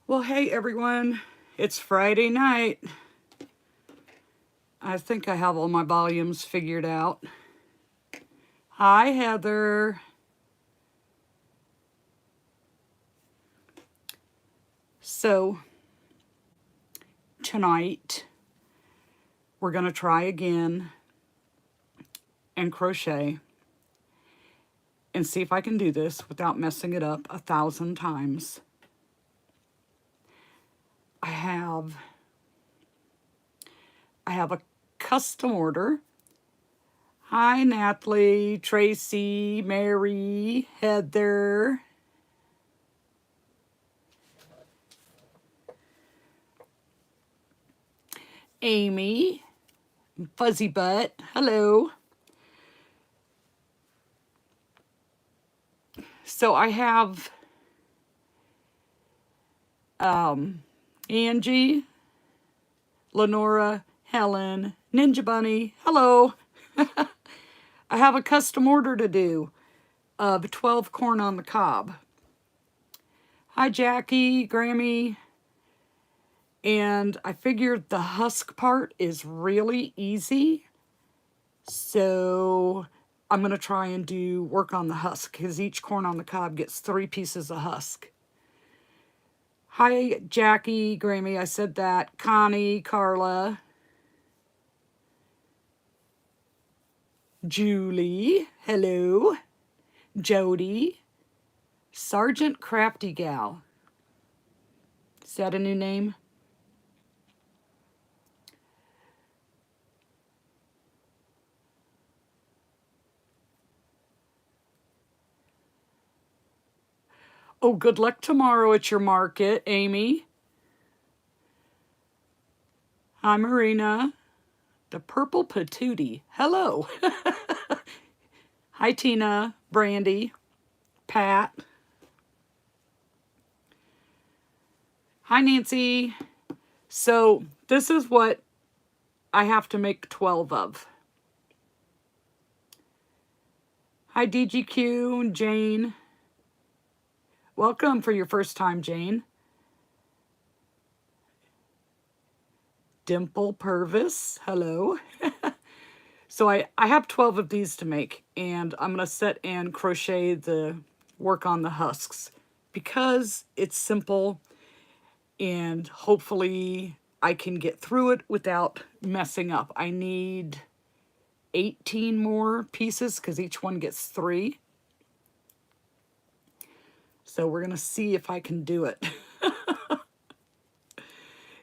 Well, hey everyone, it's Friday night. I think I have all my volumes figured out. Hi, Heather. So, tonight, we're going to try again and crochet and see if I can do this without messing it up 1,000 times. I have a custom order. Hi, Natalie, Tracy, Mary, Heather. Amy, Fuzzy Butt, hello. So I have Angie, Lenora, Helen, Ninja Bunny, hello. I have a custom order to do of 12 corn on the cob. Hi, Jackie, Grammy. And I figured the husk part is really easy. So I'm going to try and do work on the husk because each corn on the cob gets 3 pieces of husk. Hi, Jackie, Grammy, I said that. Connie, Carla, Julie, hello. Jody, Sergeant Crafty Gal. Is that a new name? Oh, good luck tomorrow at your market, Amy. Hi, Marina. The Purple Patootie. Hello. Hi, Tina, Brandy, Pat. Hi, Nancy. So this is what I have to make 12 of. Hi, DGQ and Jane. Welcome for your first time, Jane. Dimple Purvis, hello. So I have 12 of these to make, and I'm going to set and crochet the work on the husks because it's simple and hopefully I can get through it without messing up. I need 18 more pieces because each one gets 3. So we're going to see if I can do it.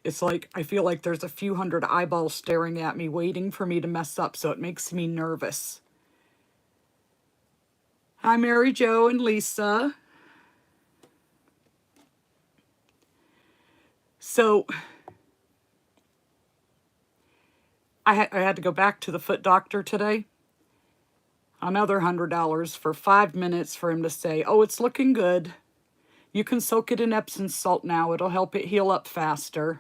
It's like, I feel like there's a few hundred eyeballs staring at me waiting for me to mess up, so it makes me nervous. Hi, Mary Jo and Lisa. So, I had to go back to the foot doctor today. Another $100 for 5 minutes for him to say, oh, it's looking good. You can soak it in Epsom salt now. It'll help it heal up faster.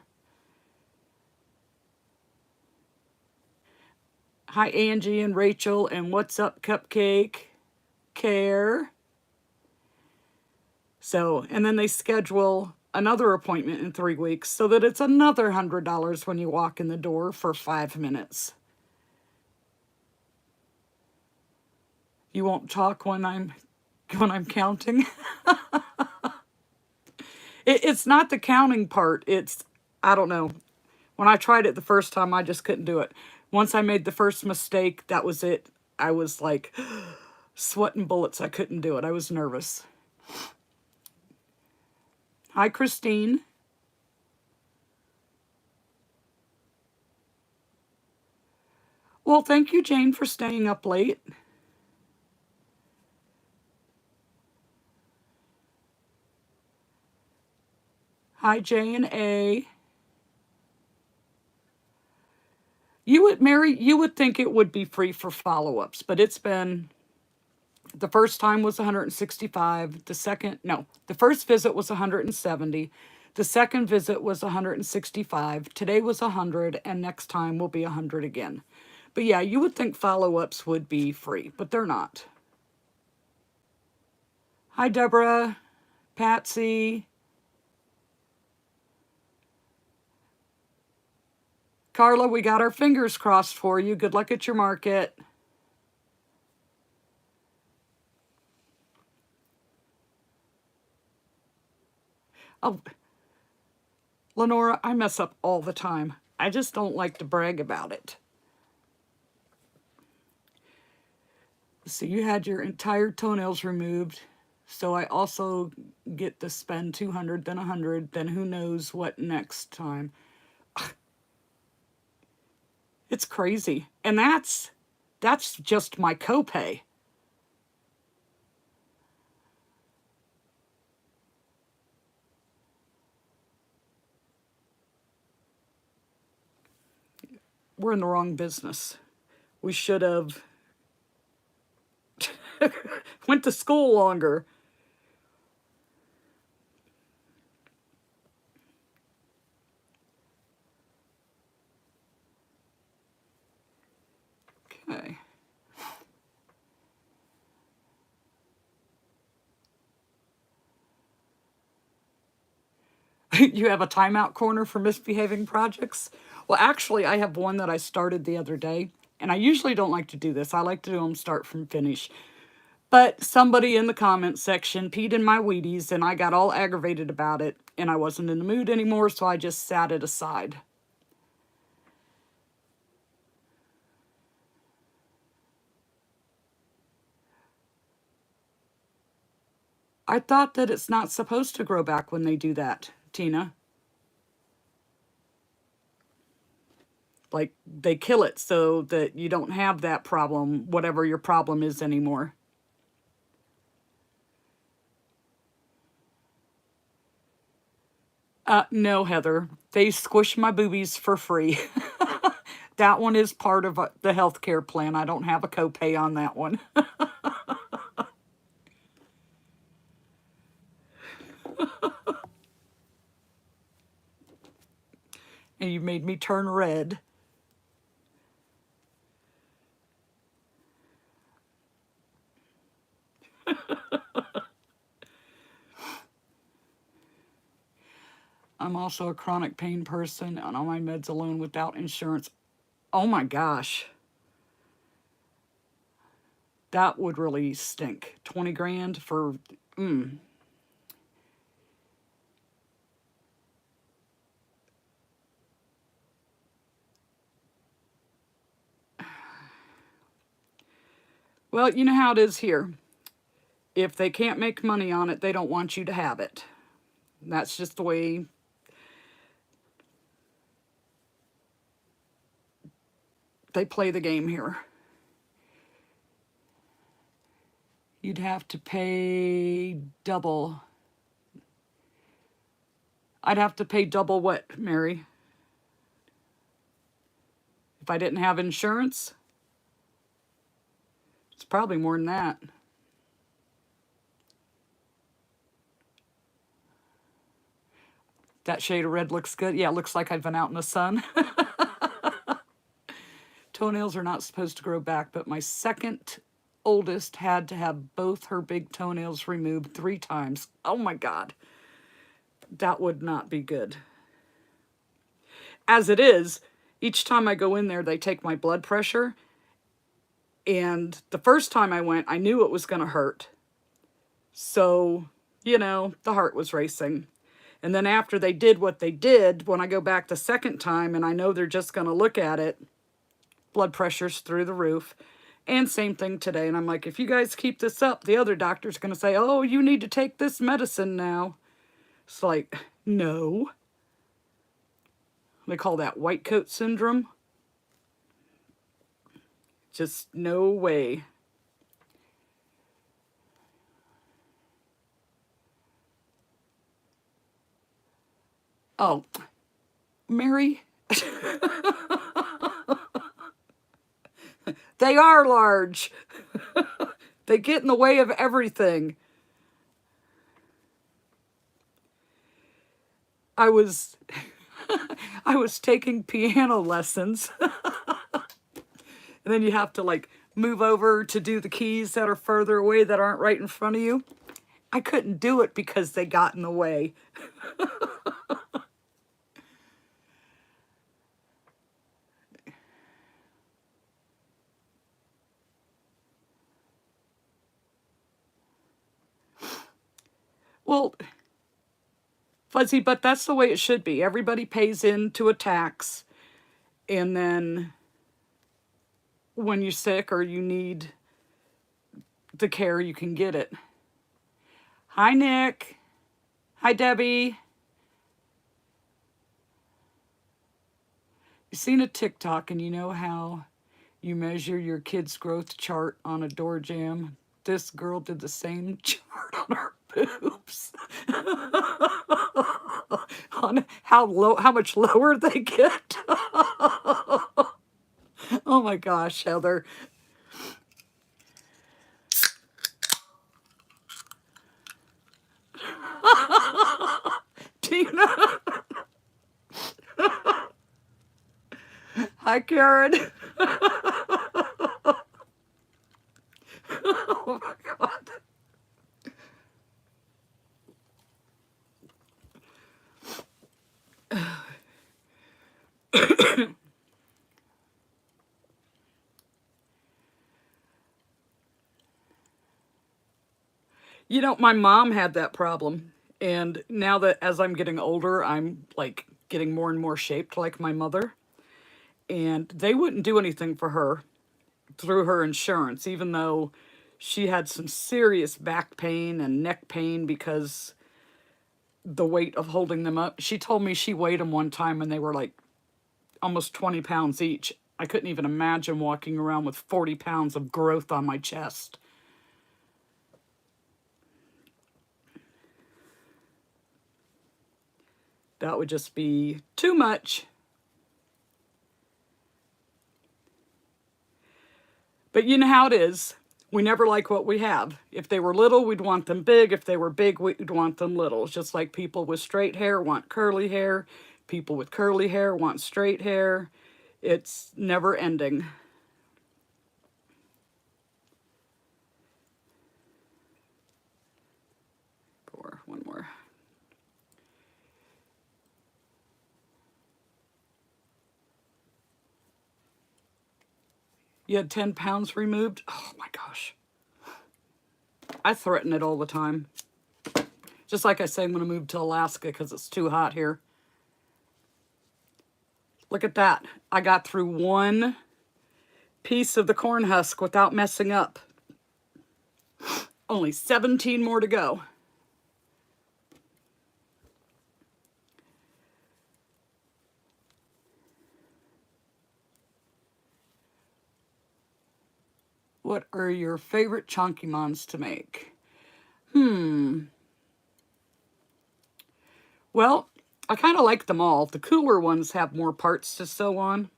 Hi, Angie and Rachel, and what's up, Cupcake? Care. So, and then they schedule another appointment in 3 weeks so that it's another $100 when you walk in the door for 5 minutes. You won't talk when I'm counting. It's not the counting part. It's, I don't know. When I tried it the first time, I just couldn't do it. Once I made the first mistake, that was it. I was like sweating bullets. I couldn't do it. I was nervous. Hi, Christine. Well, thank you, Jane, for staying up late. Hi, J and A. You would, Mary, you would think it would be free for follow-ups, but it's been, the first time was 165. The first visit was 170. The second visit was 165. Today was 100, and next time will be 100 again. But yeah, you would think follow-ups would be free, but they're not. Hi, Deborah, Patsy. Carla, we got our fingers crossed for you. Good luck at your market. Oh, Lenora, I mess up all the time. I just don't like to brag about it. So you had your entire toenails removed. So I also get to spend 200, then 100, then who knows what next time. It's crazy. And that's just my copay. We're in the wrong business. We should have went to school longer. Okay. You have a timeout corner for misbehaving projects? Well, actually, I have one that I started the other day, and I usually don't like to do this. I like to do them start from finish. But somebody in the comments section peed in my Wheaties, and I got all aggravated about it, and I wasn't in the mood anymore, so I just sat it aside. I thought that it's not supposed to grow back when they do that, Tina. Like, they kill it so that you don't have that problem, whatever your problem is anymore. No, Heather. They squish my boobies for free. That one is part of the healthcare plan. I don't have a copay on that one. And you made me turn red. I'm also a chronic pain person and on my meds alone without insurance. Oh my gosh. That would really stink. 20 grand for, Well, you know how it is here. If they can't make money on it, they don't want you to have it. That's just the way they play the game here. You'd have to pay double. I'd have to pay double what, Mary? If I didn't have insurance? It's probably more than that. That shade of red looks good. Yeah, it looks like I've been out in the sun. Toenails are not supposed to grow back, but my second oldest had to have both her big toenails removed 3 times. Oh my God. That would not be good. As it is, each time I go in there, they take my blood pressure. And the first time I went, I knew it was going to hurt. So, you know, the heart was racing. And then after they did what they did, when I go back the second time and I know they're just going to look at it, blood pressure's through the roof. And same thing today. And I'm like, if you guys keep this up, the other doctor's going to say, oh, you need to take this medicine now. It's like, no. They call that white coat syndrome. Just no way. Oh, Mary. They are large. They get in the way of everything. I was taking piano lessons. And then you have to like move over to do the keys that are further away that aren't right in front of you. I couldn't do it because they got in the way. Well, Fuzzy, but that's the way it should be. Everybody pays into a tax, and then when you're sick or you need the care, you can get it. Hi, Nick. Hi, Debbie. You've seen a TikTok and you know how you measure your kid's growth chart on a door jamb? This girl did the same chart on her boobs. On how much lower they get. Oh my gosh, Heather. Tina. Hi, Karen. Oh my God. You know, my mom had that problem. And now that as I'm getting older, I'm like getting more and more shaped like my mother. And they wouldn't do anything for her through her insurance, even though she had some serious back pain and neck pain because the weight of holding them up. She told me she weighed them one time and they were like almost 20 pounds each. I couldn't even imagine walking around with 40 pounds of growth on my chest. That would just be too much. But you know how it is. We never like what we have. If they were little, we'd want them big. If they were big, we'd want them little. It's just like people with straight hair want curly hair. People with curly hair want straight hair. It's never ending. One more. You had 10 pounds removed? Oh my gosh. I threaten it all the time. Just like I say, I'm going to move to Alaska because it's too hot here. Look at that. I got through one piece of the corn husk without messing up. Only 17 more to go. What are your favorite chunky mons to make? Well, I kind of like them all. The cooler ones have more parts to sew on,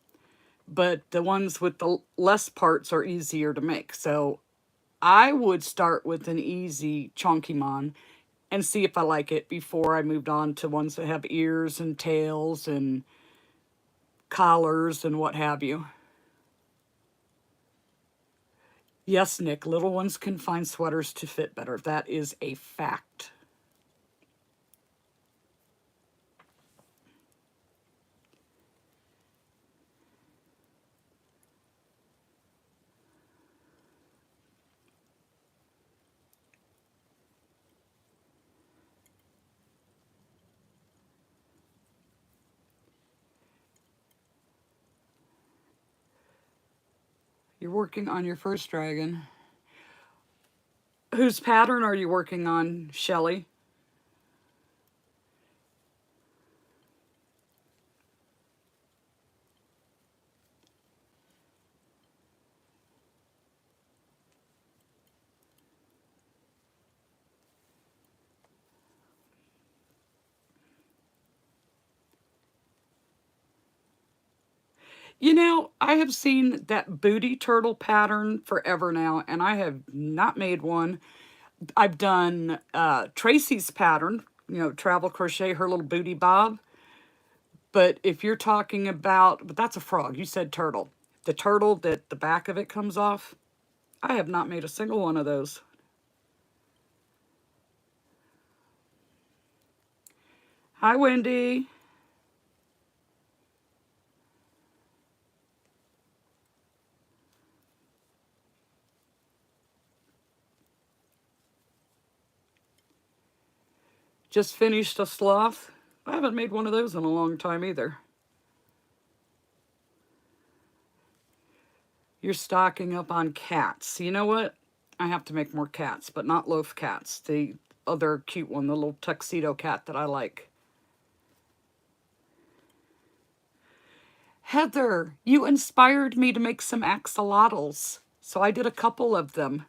but the ones with the less parts are easier to make. So I would start with an easy chunky mon and see if I like it before I moved on to ones that have ears and tails and collars and what have you. Yes, Nick, little ones can find sweaters to fit better. That is a fact. You're working on your first dragon. Whose pattern are you working on, Shelley? You know, I have seen that booty turtle pattern forever now, and I have not made one. I've done Tracy's pattern, you know, travel crochet, her little booty bob. But if you're talking about, but that's a frog. You said turtle. The turtle that the back of it comes off, I have not made a single one of those. Hi, Wendy. Just finished a sloth. I haven't made one of those in a long time either. You're stocking up on cats. You know what? I have to make more cats, but not loaf cats. The other cute one, the little tuxedo cat that I like. Heather, you inspired me to make some axolotls. So I did a couple of them.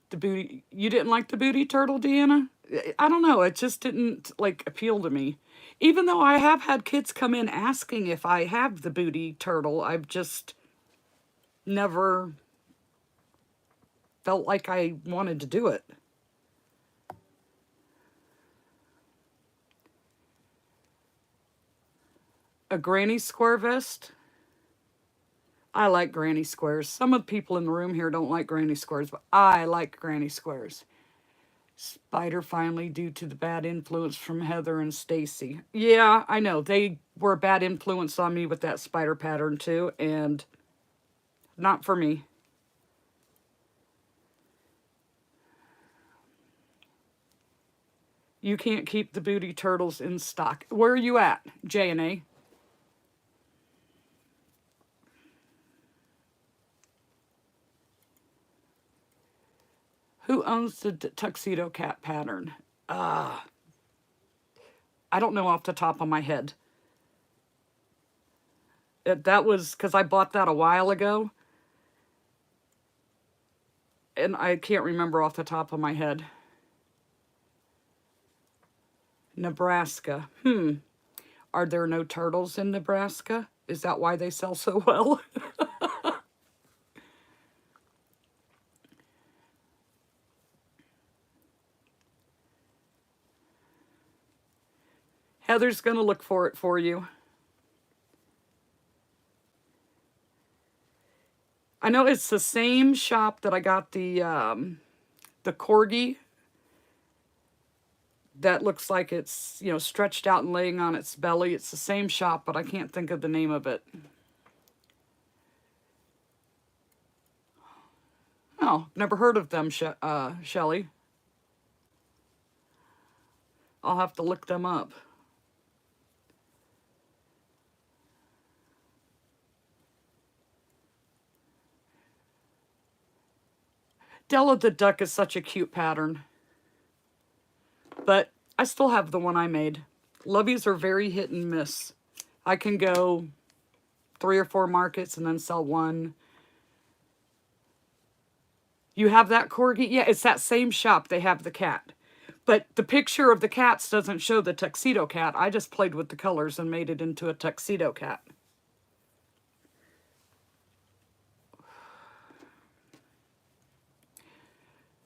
The booty, you didn't like the booty turtle, Deanna? I don't know, it just didn't like appeal to me. Even though I have had kids come in asking if I have the booty turtle, I've just never felt like I wanted to do it. A granny square vest? I like granny squares. Some of the people in the room here don't like granny squares, but I like granny squares. Spider finally due to the bad influence from Heather and Stacy. Yeah, I know. They were a bad influence on me with that spider pattern too, and not for me. You can't keep the booty turtles in stock. Where are you at, J&A? Who owns the tuxedo cat pattern? I don't know off the top of my head. That was because I bought that a while ago. And I can't remember off the top of my head. Nebraska. Are there no turtles in Nebraska? Is that why they sell so well? Heather's going to look for it for you. I know it's the same shop that I got the corgi that looks like it's, you know, stretched out and laying on its belly. It's the same shop, but I can't think of the name of it. Oh, never heard of them, Shelley. I'll have to look them up. Della the Duck is such a cute pattern. But I still have the one I made. Loveys are very hit and miss. I can go 3 or 4 markets and then sell one. You have that corgi? Yeah, it's that same shop. They have the cat. But the picture of the cats doesn't show the tuxedo cat. I just played with the colors and made it into a tuxedo cat.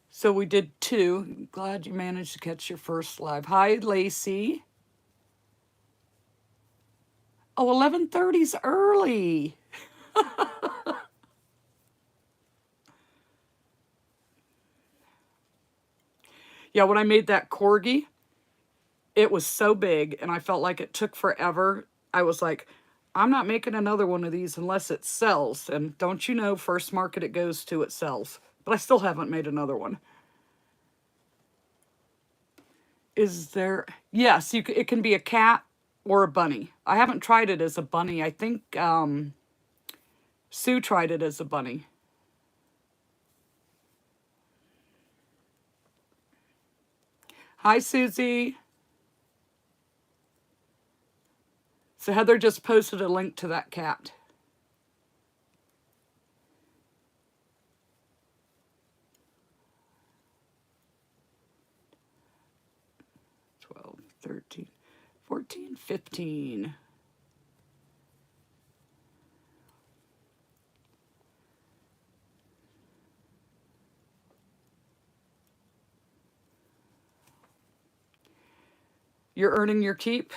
So we did 2. Glad you managed to catch your first live. Hi, Lacey. Oh, 11:30's early. Yeah, when I made that corgi, it was so big and I felt like it took forever. I was like, I'm not making another one of these unless it sells. And don't you know, first market it goes to, it sells. But I still haven't made another one. Is there... Yes, it can be a cat or a bunny. I haven't tried it as a bunny. I think Sue tried it as a bunny. Hi, Susie. So Heather just posted a link to that cat. $12, $13, $14, $15. You're earning your keep.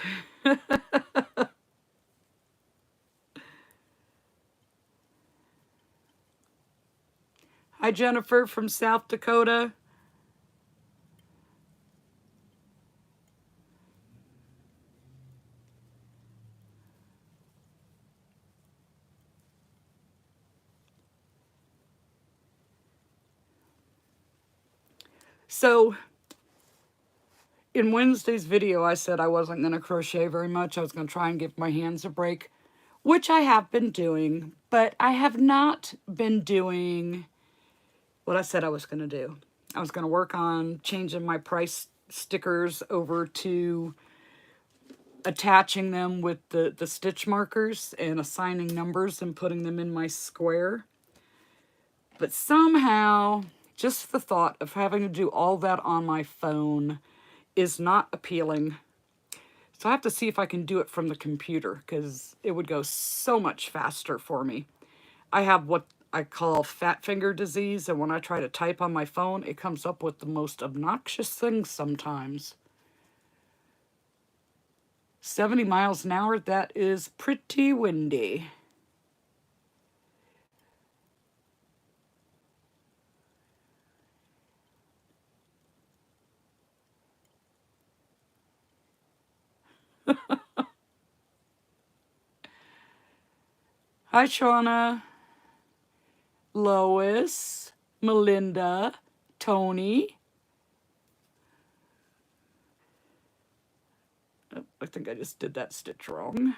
Hi, Jennifer from South Dakota. So in Wednesday's video, I said I wasn't going to crochet very much. I was going to try and give my hands a break, which I have been doing, but I have not been doing what I said I was going to do. I was going to work on changing my price stickers over to attaching them with the stitch markers and assigning numbers and putting them in my square. But somehow, just the thought of having to do all that on my phone is not appealing. So I have to see if I can do it from the computer, because it would go so much faster for me. I have what I call fat finger disease, and when I try to type on my phone, it comes up with the most obnoxious things sometimes. 70 miles an hour, that is pretty windy. Hi, Shauna, Lois, Melinda, Tony. Oh, I think I just did that stitch wrong.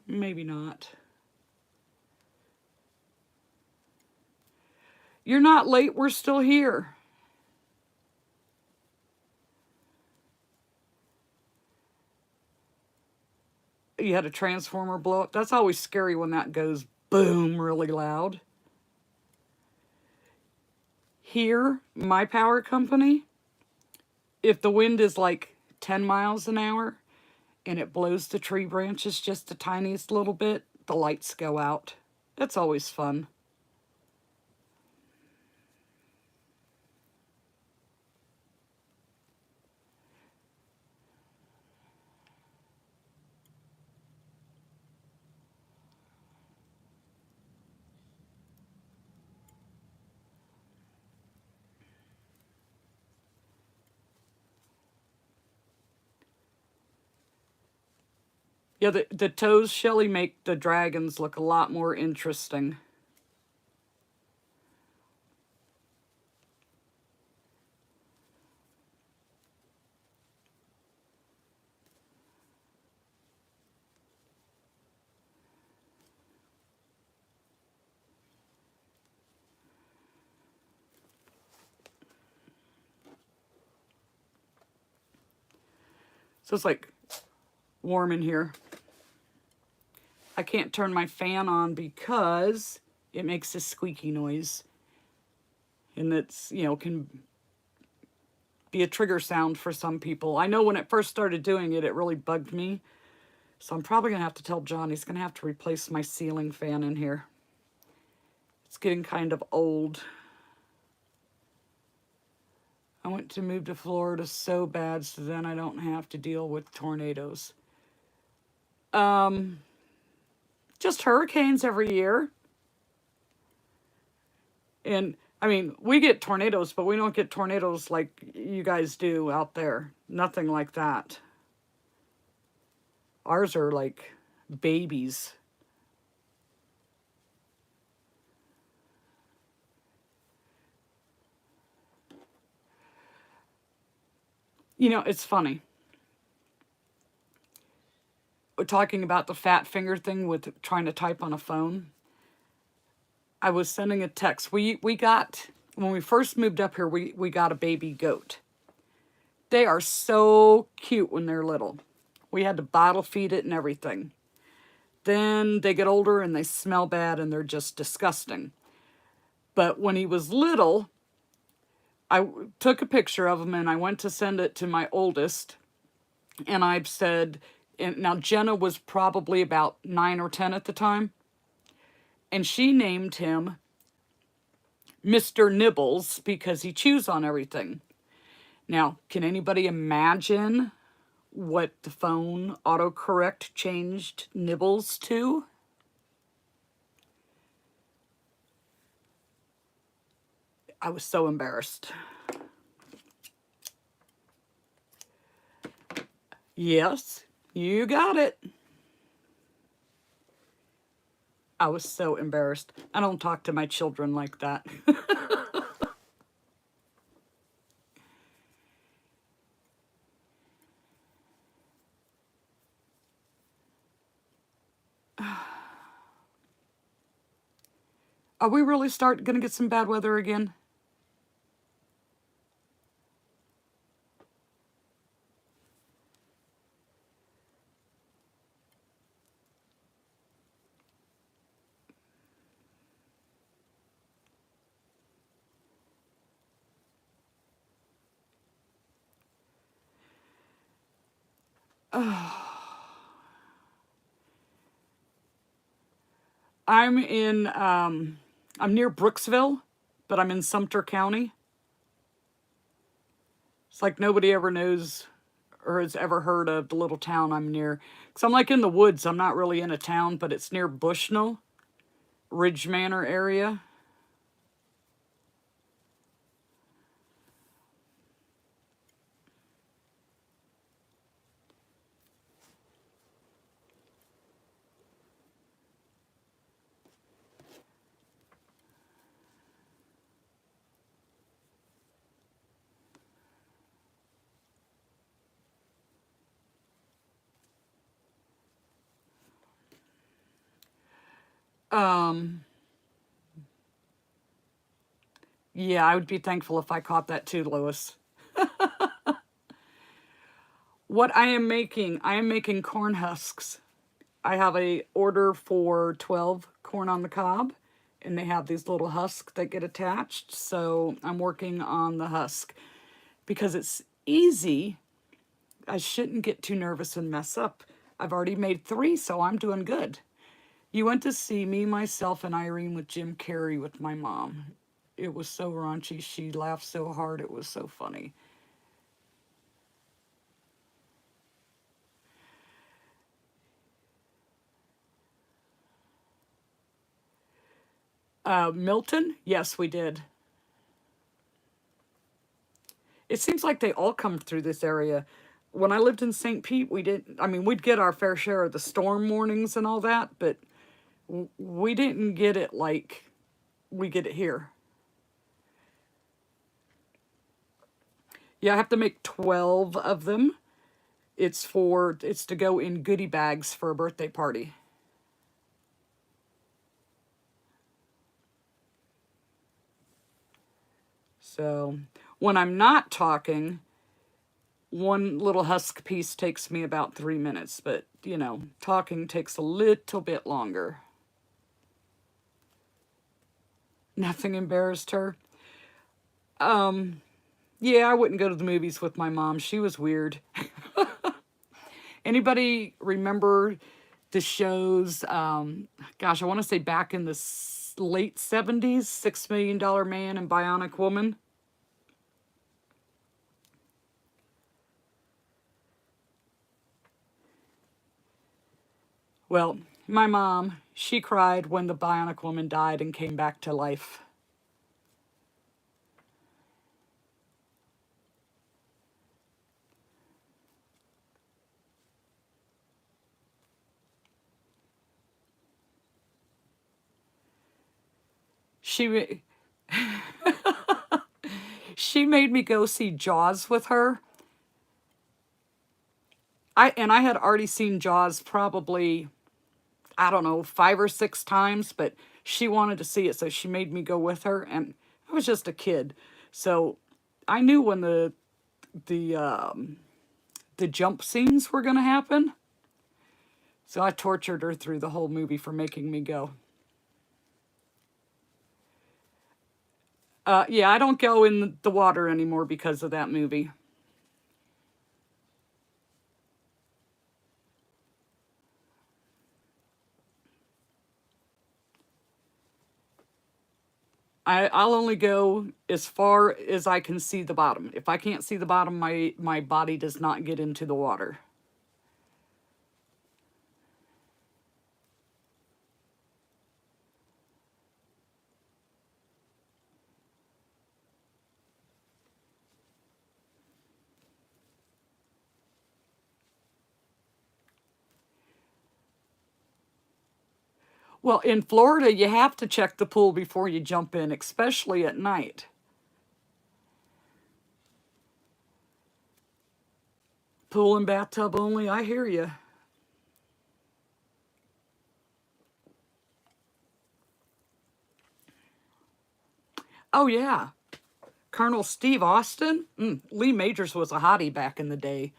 Maybe not. You're not late, we're still here. You had a transformer blow up. That's always scary when that goes boom really loud. Here, my power company, if the wind is like 10 miles an hour and it blows the tree branches just the tiniest little bit, the lights go out. That's always fun. Yeah, the toes, Shelly, make the dragons look a lot more interesting. So it's like warm in here. I can't turn my fan on because it makes this squeaky noise. And it's, you know, can be a trigger sound for some people. I know when it first started doing it, it really bugged me. So I'm probably going to have to tell John he's going to have to replace my ceiling fan in here. It's getting kind of old. I want to move to Florida so bad so then I don't have to deal with tornadoes. Just hurricanes every year. And I mean, we get tornadoes, but we don't get tornadoes like you guys do out there. Nothing like that. Ours are like babies. You know, it's funny. We're talking about the fat finger thing with trying to type on a phone. I was sending a text. We got, when we first moved up here, we got a baby goat. They are so cute when they're little. We had to bottle feed it and everything. Then they get older and they smell bad and they're just disgusting. But when he was little, I took a picture of him and I went to send it to my oldest. And I said, and now Jenna was probably about 9 or 10 at the time. And she named him Mr. Nibbles because he chews on everything. Now, can anybody imagine what the phone autocorrect changed Nibbles to? I was so embarrassed. Yes, you got it. I was so embarrassed. I don't talk to my children like that. Are we really gonna get some bad weather again? I'm in, I'm near Brooksville, but I'm in Sumter County. It's like nobody ever knows or has ever heard of the little town I'm near. Because I'm like in the woods. I'm not really in a town, but it's near Bushnell, Ridge Manor area. Um, yeah, I would be thankful if I caught that too, Lois. What I am making corn husks. I have a order for 12 corn on the cob, and they have these little husks that get attached. So I'm working on the husk because it's easy. I shouldn't get too nervous and mess up. I've already made 3, so I'm doing good. You went to see Me, Myself, and Irene with Jim Carrey with my mom. It was so raunchy. She laughed so hard. It was so funny. Milton? Yes, we did. It seems like they all come through this area. When I lived in St. Pete, we didn't, I mean, we'd get our fair share of the storm warnings and all that, but we didn't get it like we get it here. Yeah, I have to make 12 of them. It's to go in goodie bags for a birthday party. So when I'm not talking, one little husk piece takes me about 3 minutes, but talking takes a little bit longer. Nothing embarrassed her. Yeah, I wouldn't go to the movies with my mom. She was weird. Anybody remember the shows? Gosh, I want to say back in the late 70s, $6 Million Man and Bionic Woman. Well, my mom, she cried when the Bionic Woman died and came back to life. She she made me go see Jaws with her. I had already seen Jaws probably, I don't know, 5 or 6 times, but she wanted to see it, so she made me go with her, and I was just a kid. So I knew when the the jump scenes were gonna happen. So I tortured her through the whole movie for making me go. Yeah, I don't go in the water anymore because of that movie. I'll only go as far as I can see the bottom. If I can't see the bottom, my body does not get into the water. Well, in Florida, you have to check the pool before you jump in, especially at night. Pool and bathtub only, I hear you. Oh, yeah. Colonel Steve Austin? Lee Majors was a hottie back in the day.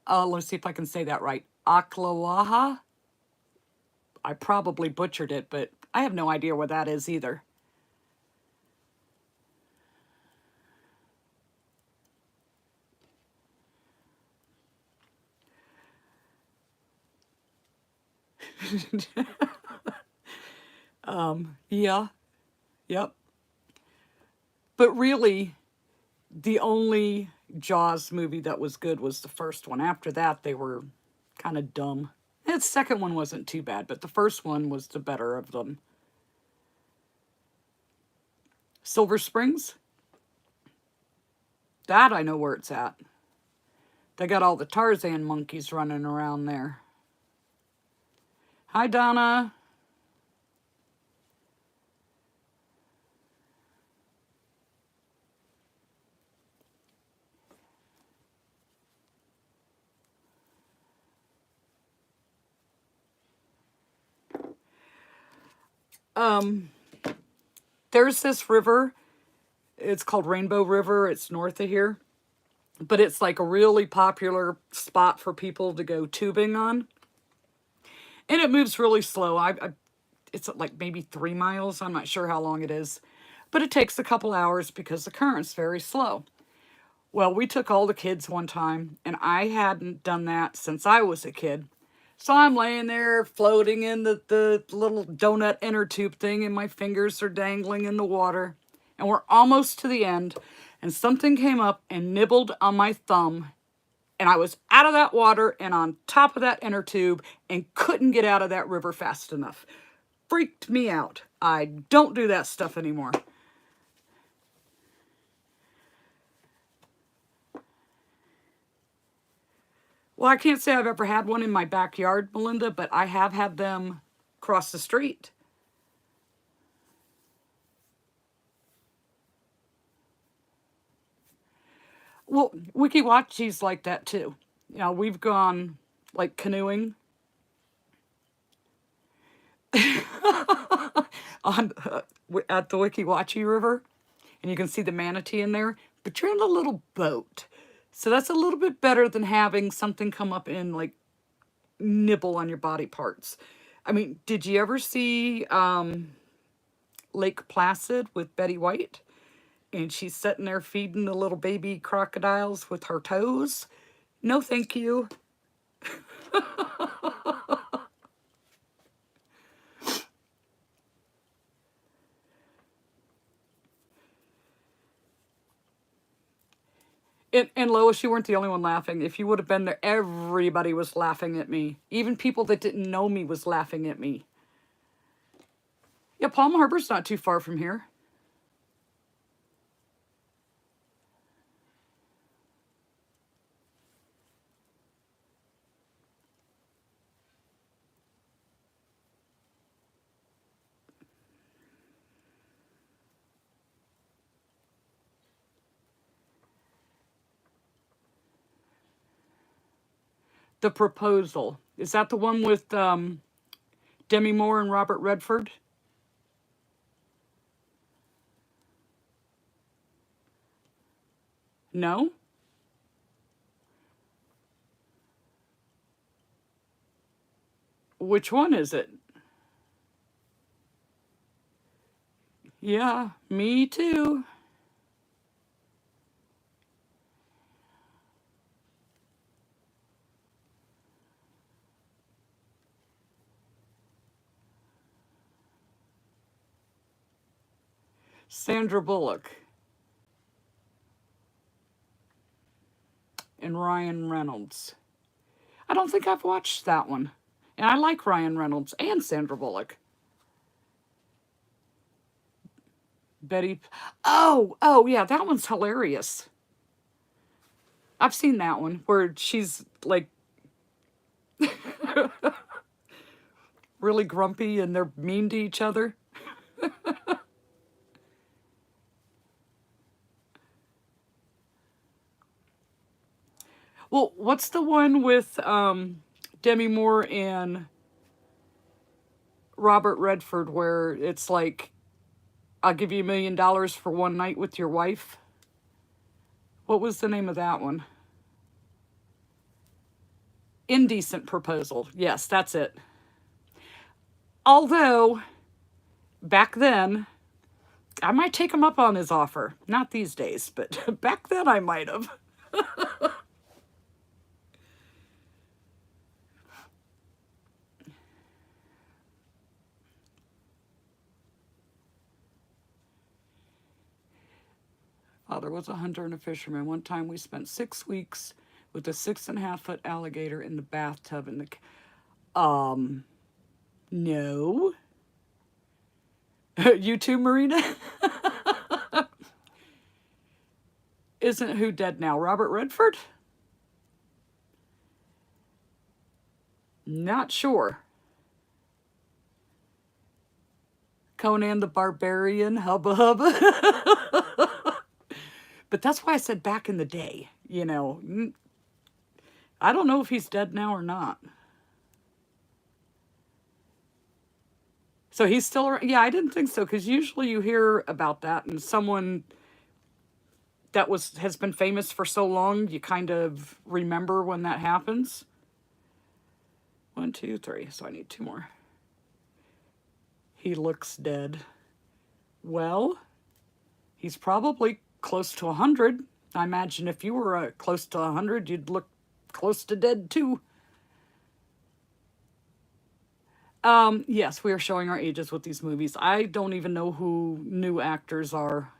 Let's see if I can say that right. Aklawaha? I probably butchered it, but I have no idea what that is either. Yeah, yep. But really, the only Jaws movie that was good was the first one. After that, they were kind of dumb. The second one wasn't too bad, but the first one was the better of them. Silver Springs? That I know where it's at. They got all the Tarzan monkeys running around there. Hi, Donna. There's this river. It's called Rainbow River. It's north of here. But it's like a really popular spot for people to go tubing on. And it moves really slow. It's like maybe 3 miles. I'm not sure how long it is. But it takes a couple hours because the current's very slow. Well, we took all the kids one time, and I hadn't done that since I was a kid. So I'm laying there floating in the little donut inner tube thing, and my fingers are dangling in the water. And we're almost to the end, and something came up and nibbled on my thumb. And I was out of that water and on top of that inner tube and couldn't get out of that river fast enough. Freaked me out. I don't do that stuff anymore. Well, I can't say I've ever had one in my backyard, Melinda, but I have had them cross the street. Well, Wiki Wachi's like that too. You know, we've gone like canoeing on at the Wiki Wachi River, and you can see the manatee in there, but you're in a little boat. So that's a little bit better than having something come up and like nibble on your body parts. I mean, did you ever see Lake Placid with Betty White? And she's sitting there feeding the little baby crocodiles with her toes. No, thank you. And Lois, you weren't the only one laughing. If you would have been there, everybody was laughing at me. Even people that didn't know me was laughing at me. Yeah, Palm Harbor's not too far from here. The Proposal. Is that the one with Demi Moore and Robert Redford? No? Which one is it? Yeah, me too. Sandra Bullock and Ryan Reynolds. I don't think I've watched that one. And I like Ryan Reynolds and Sandra Bullock. Betty. Oh, yeah, that one's hilarious. I've seen that one where she's like really grumpy and they're mean to each other. Well, what's the one with Demi Moore and Robert Redford where it's like, I'll give you $1 million for one night with your wife? What was the name of that one? Indecent Proposal. Yes, that's it. Although, back then, I might take him up on his offer. Not these days, but back then I might have. Father was a hunter and a fisherman. One time we spent 6 weeks with a 6.5 foot alligator in the bathtub in the... No. You too, Marina? Isn't who dead now? Robert Redford? Not sure. Conan the Barbarian, hubba hubba. But that's why I said back in the day, you know. I don't know if he's dead now or not. So he's still around? Yeah, I didn't think so, because usually you hear about that and someone that has been famous for so long, you kind of remember when that happens. 1, 2, 3. So I need 2 more. He looks dead. Well, he's probably close to 100. I imagine if you were close to 100, you'd look close to dead too. Yes, we are showing our ages with these movies. I don't even know who new actors are.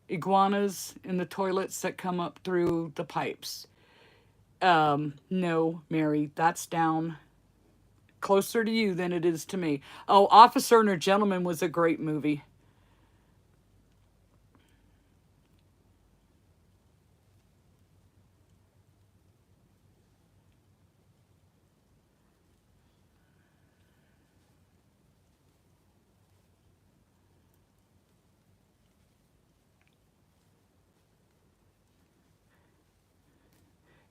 Iguanas in the toilets that come up through the pipes. No, Mary, that's down closer to you than it is to me. Oh, Officer and a Gentleman was a great movie.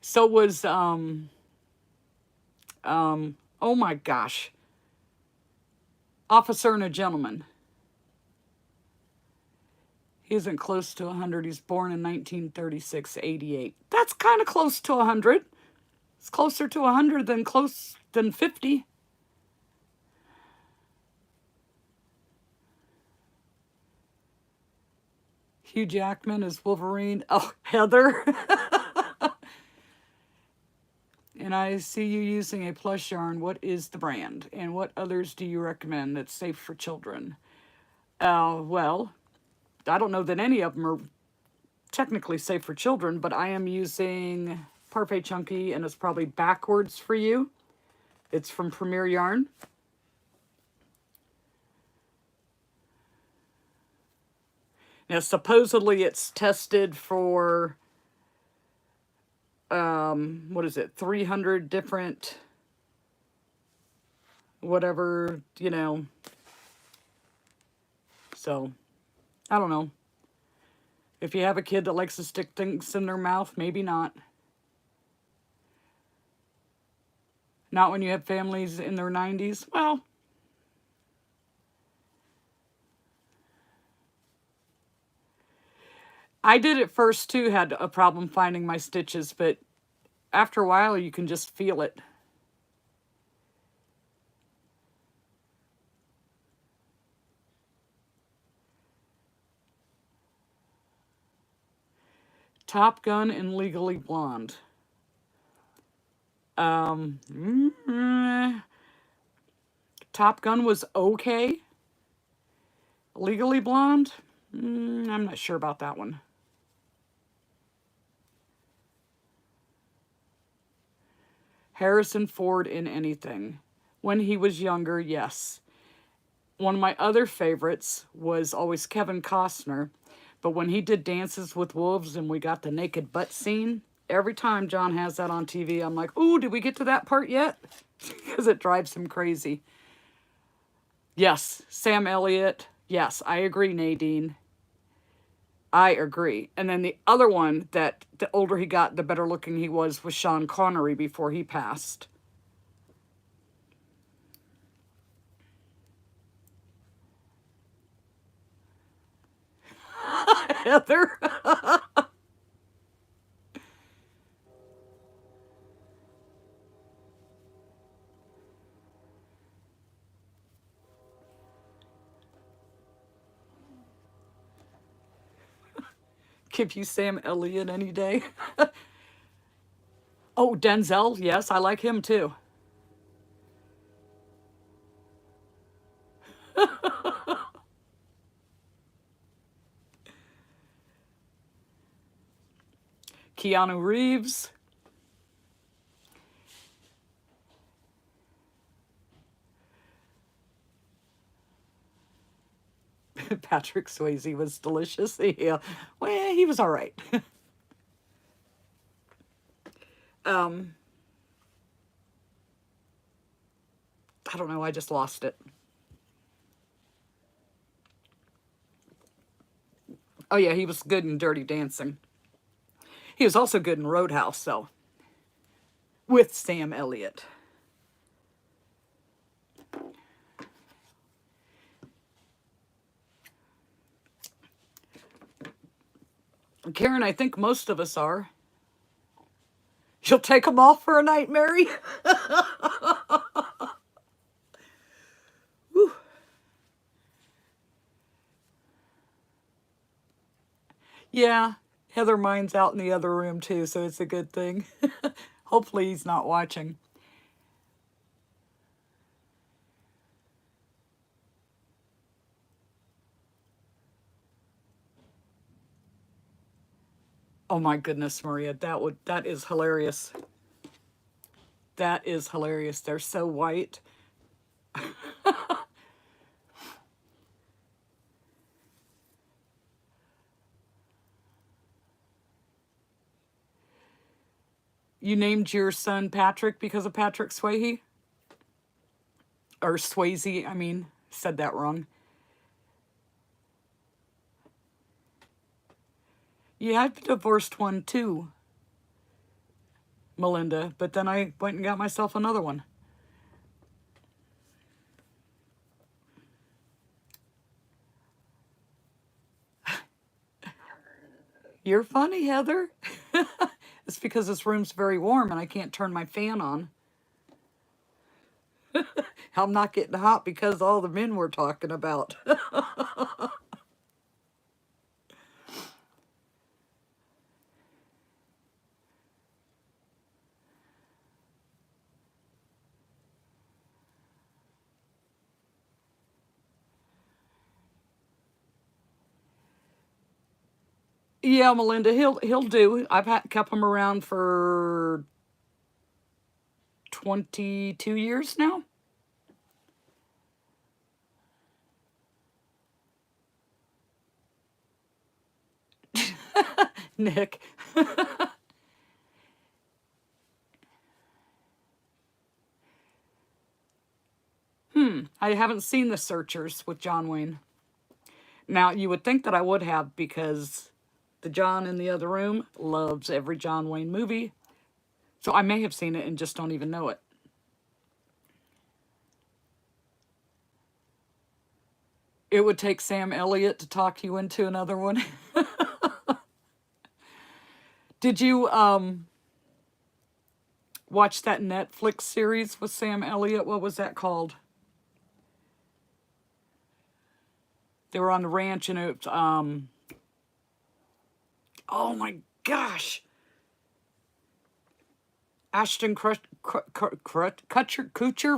So was oh my gosh, Officer and a Gentleman. He isn't close to 100. He's born in 1936, 88. That's kind of close to 100. It's closer to 100 than 50. Hugh Jackman is Wolverine. Oh, Heather. And I see you using a plush yarn. What is the brand? And what others do you recommend that's safe for children? Well, I don't know that any of them are technically safe for children, but I am using Parfait Chunky, and it's probably backwards for you. It's from Premier Yarn. Now, supposedly it's tested for, what is it, 300 different, whatever, you know. So, I don't know. If you have a kid that likes to stick things in their mouth, maybe not. Not when you have families in their 90s. Well, I did at first too, had a problem finding my stitches, but after a while you can just feel it. Top Gun and Legally Blonde. Top Gun was okay. Legally Blonde? I'm not sure about that one. Harrison Ford in anything. When he was younger, yes. One of my other favorites was always Kevin Costner. But when he did Dances with Wolves and we got the naked butt scene, every time John has that on TV, I'm like, ooh, did we get to that part yet? Because it drives him crazy. Yes, Sam Elliott. Yes, I agree, Nadine. I agree. And then the other one that the older he got, the better looking he was Sean Connery before he passed. Heather. Give you Sam Elliott any day. Oh, Denzel. Yes, I like him too. Keanu Reeves. Patrick Swayze was delicious. Yeah. Well, he was all right. um, I don't know. I just lost it. Oh, yeah, he was good in Dirty Dancing. He was also good in Roadhouse, though, with Sam Elliott. Karen, I think most of us are. You'll take them off for a night, Mary? Yeah, Heather mine's out in the other room too, so it's a good thing. Hopefully he's not watching. Oh my goodness, Maria, that is hilarious. That is hilarious. They're so white. You named your son Patrick because of Patrick Swayze? Or Swayze, I mean, said that wrong. Yeah, I've divorced one too, Melinda, but then I went and got myself another one. You're funny, Heather. It's because this room's very warm and I can't turn my fan on. I'm not getting hot because all the men we're talking about. Yeah, Melinda, he'll do. Kept him around for 22 years now. Nick. I haven't seen The Searchers with John Wayne. Now, you would think that I would have because the John in the other room loves every John Wayne movie. So I may have seen it and just don't even know it. It would take Sam Elliott to talk you into another one. Did you watch that Netflix series with Sam Elliott? What was that called? They were on the ranch and it oh my gosh. Ashton Kutcher,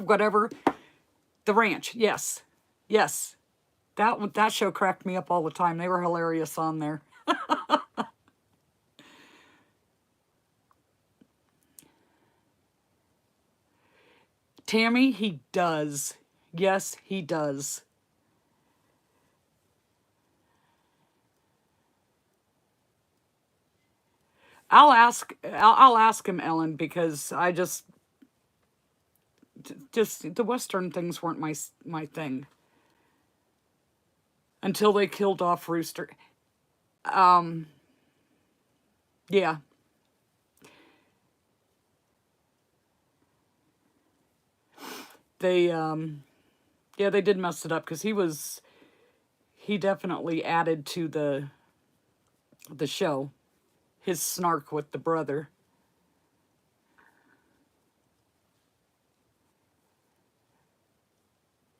whatever. The Ranch, yes. Yes. That show cracked me up all the time. They were hilarious on there. Tammy, he does. Yes, he does. I'll ask him, Ellen, because I just the Western things weren't my thing until they killed off Rooster. Yeah, they yeah, they did mess it up because he definitely added to the show. His snark with the brother.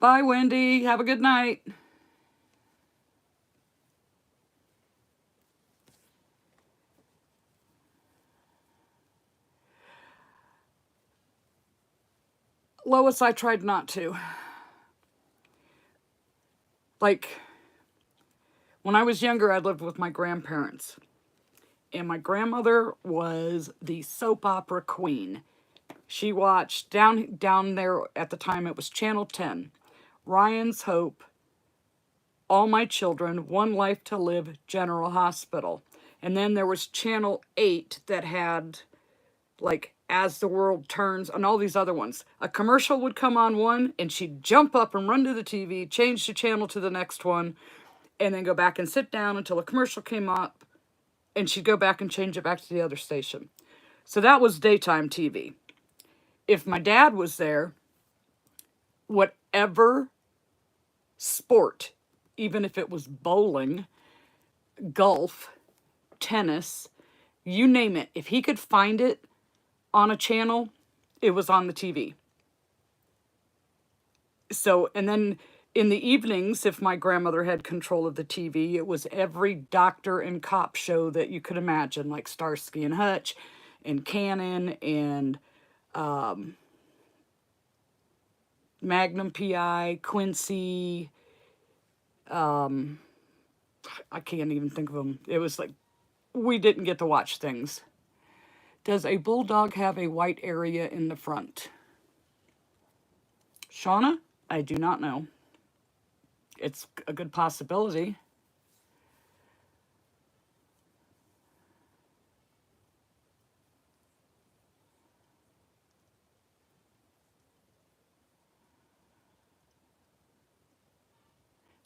Bye, Wendy. Have a good night. Lois, I tried not to. Like, when I was younger, I lived with my grandparents. And my grandmother was the soap opera queen. She watched down there at the time it was Channel 10. Ryan's Hope, All My Children, One Life to Live, General Hospital. And then there was Channel 8 that had like As the World Turns and all these other ones. A commercial would come on one and she'd jump up and run to the TV, change the channel to the next one, and then go back and sit down until a commercial came up, and she'd go back and change it back to the other station. So that was daytime TV. If my dad was there, whatever sport, even if it was bowling, golf, tennis, you name it, if he could find it on a channel, it was on the TV. So, and then in the evenings, if my grandmother had control of the TV, it was every doctor and cop show that you could imagine, like Starsky and Hutch and Cannon and Magnum PI, Quincy. I can't even think of them. It was like, we didn't get to watch things. Does a bulldog have a white area in the front? Shauna? I do not know. It's a good possibility.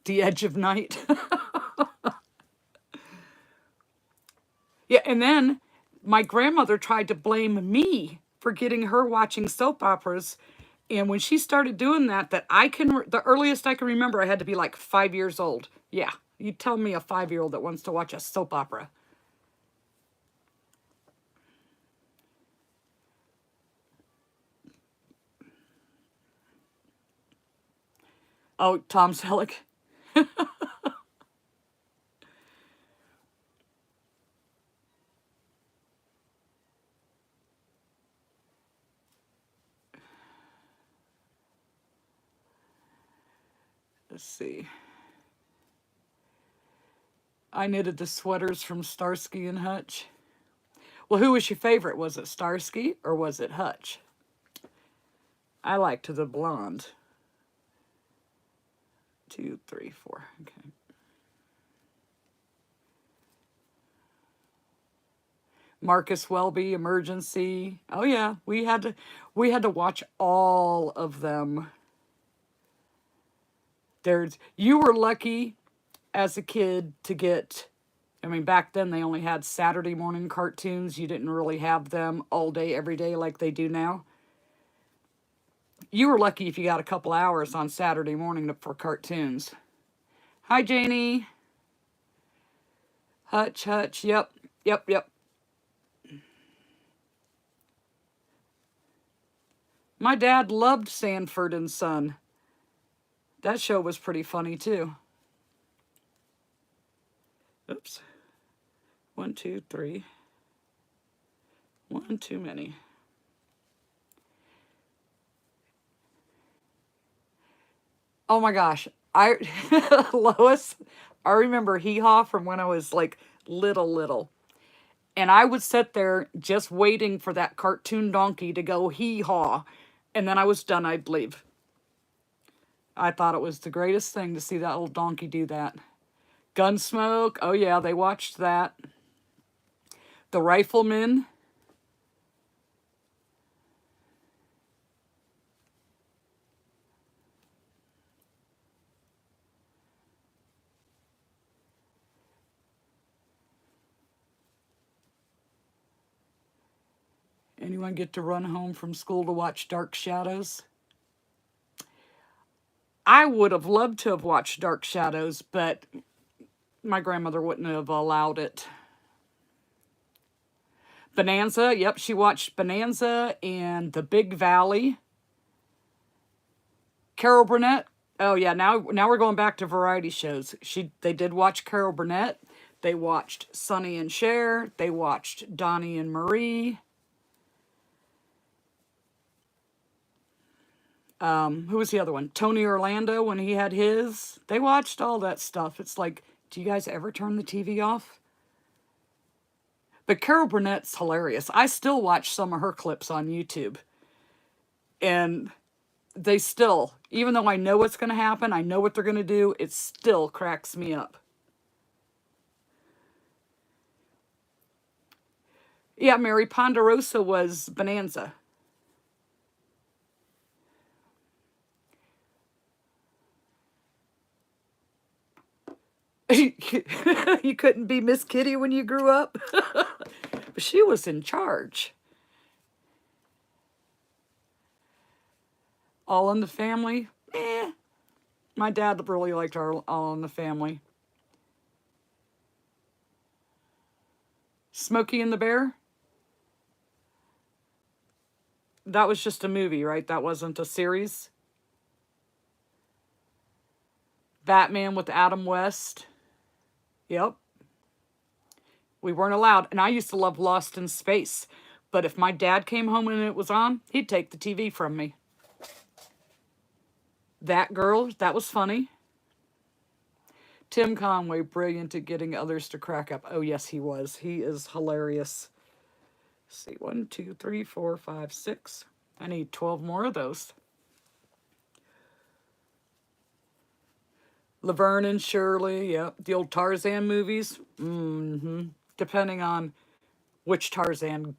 The Edge of Night. Yeah, and then my grandmother tried to blame me for getting her watching soap operas. And when she started doing that the earliest I can remember, I had to be like 5 years old. Yeah, you tell me a 5-year-old that wants to watch a soap opera. Oh, Tom Selleck. Let's see. I knitted the sweaters from Starsky and Hutch. Well, who was your favorite? Was it Starsky or was it Hutch? I liked the blonde. 2, 3, 4. Okay. Marcus Welby, Emergency. Oh yeah, we had to watch all of them. You were lucky as a kid to get, I mean, back then they only had Saturday morning cartoons. You didn't really have them all day, every day like they do now. You were lucky if you got a couple hours on Saturday morning for cartoons. Hi, Janie. Hutch, Hutch. Yep, yep, yep. My dad loved Sanford and Son. That show was pretty funny too. Oops. 1, 2, 3. One too many. Oh my gosh. Lois, I remember Hee Haw from when I was like little. And I would sit there just waiting for that cartoon donkey to go hee haw. And then I was done, I'd leave. I thought it was the greatest thing to see that little donkey do that. Gunsmoke, oh yeah, they watched that. The Rifleman. Anyone get to run home from school to watch Dark Shadows? I would have loved to have watched Dark Shadows, but my grandmother wouldn't have allowed it. Bonanza, yep, she watched Bonanza and The Big Valley. Carol Burnett, oh yeah, now we're going back to variety shows. They did watch Carol Burnett. They watched Sonny and Cher. They watched Donnie and Marie. Who was the other one? Tony Orlando, when he had his. They watched all that stuff. It's like, do you guys ever turn the TV off? But Carol Burnett's hilarious. I still watch some of her clips on YouTube. And they still, even though I know what's going to happen, I know what they're going to do, it still cracks me up. Yeah, Mary Ponderosa was Bonanza. You couldn't be Miss Kitty when you grew up? But she was in charge. All in the Family? Eh. My dad really liked All in the Family. Smokey and the Bear? That was just a movie, right? That wasn't a series? Batman with Adam West? Yep. We weren't allowed. And I used to love Lost in Space. But if my dad came home and it was on, he'd take the TV from me. That Girl, that was funny. Tim Conway, brilliant at getting others to crack up. Oh, yes, he was. He is hilarious. Let's see, 1, 2, 3, 4, 5, 6. I need 12 more of those. Laverne and Shirley, yep. The old Tarzan movies. Depending on which Tarzan,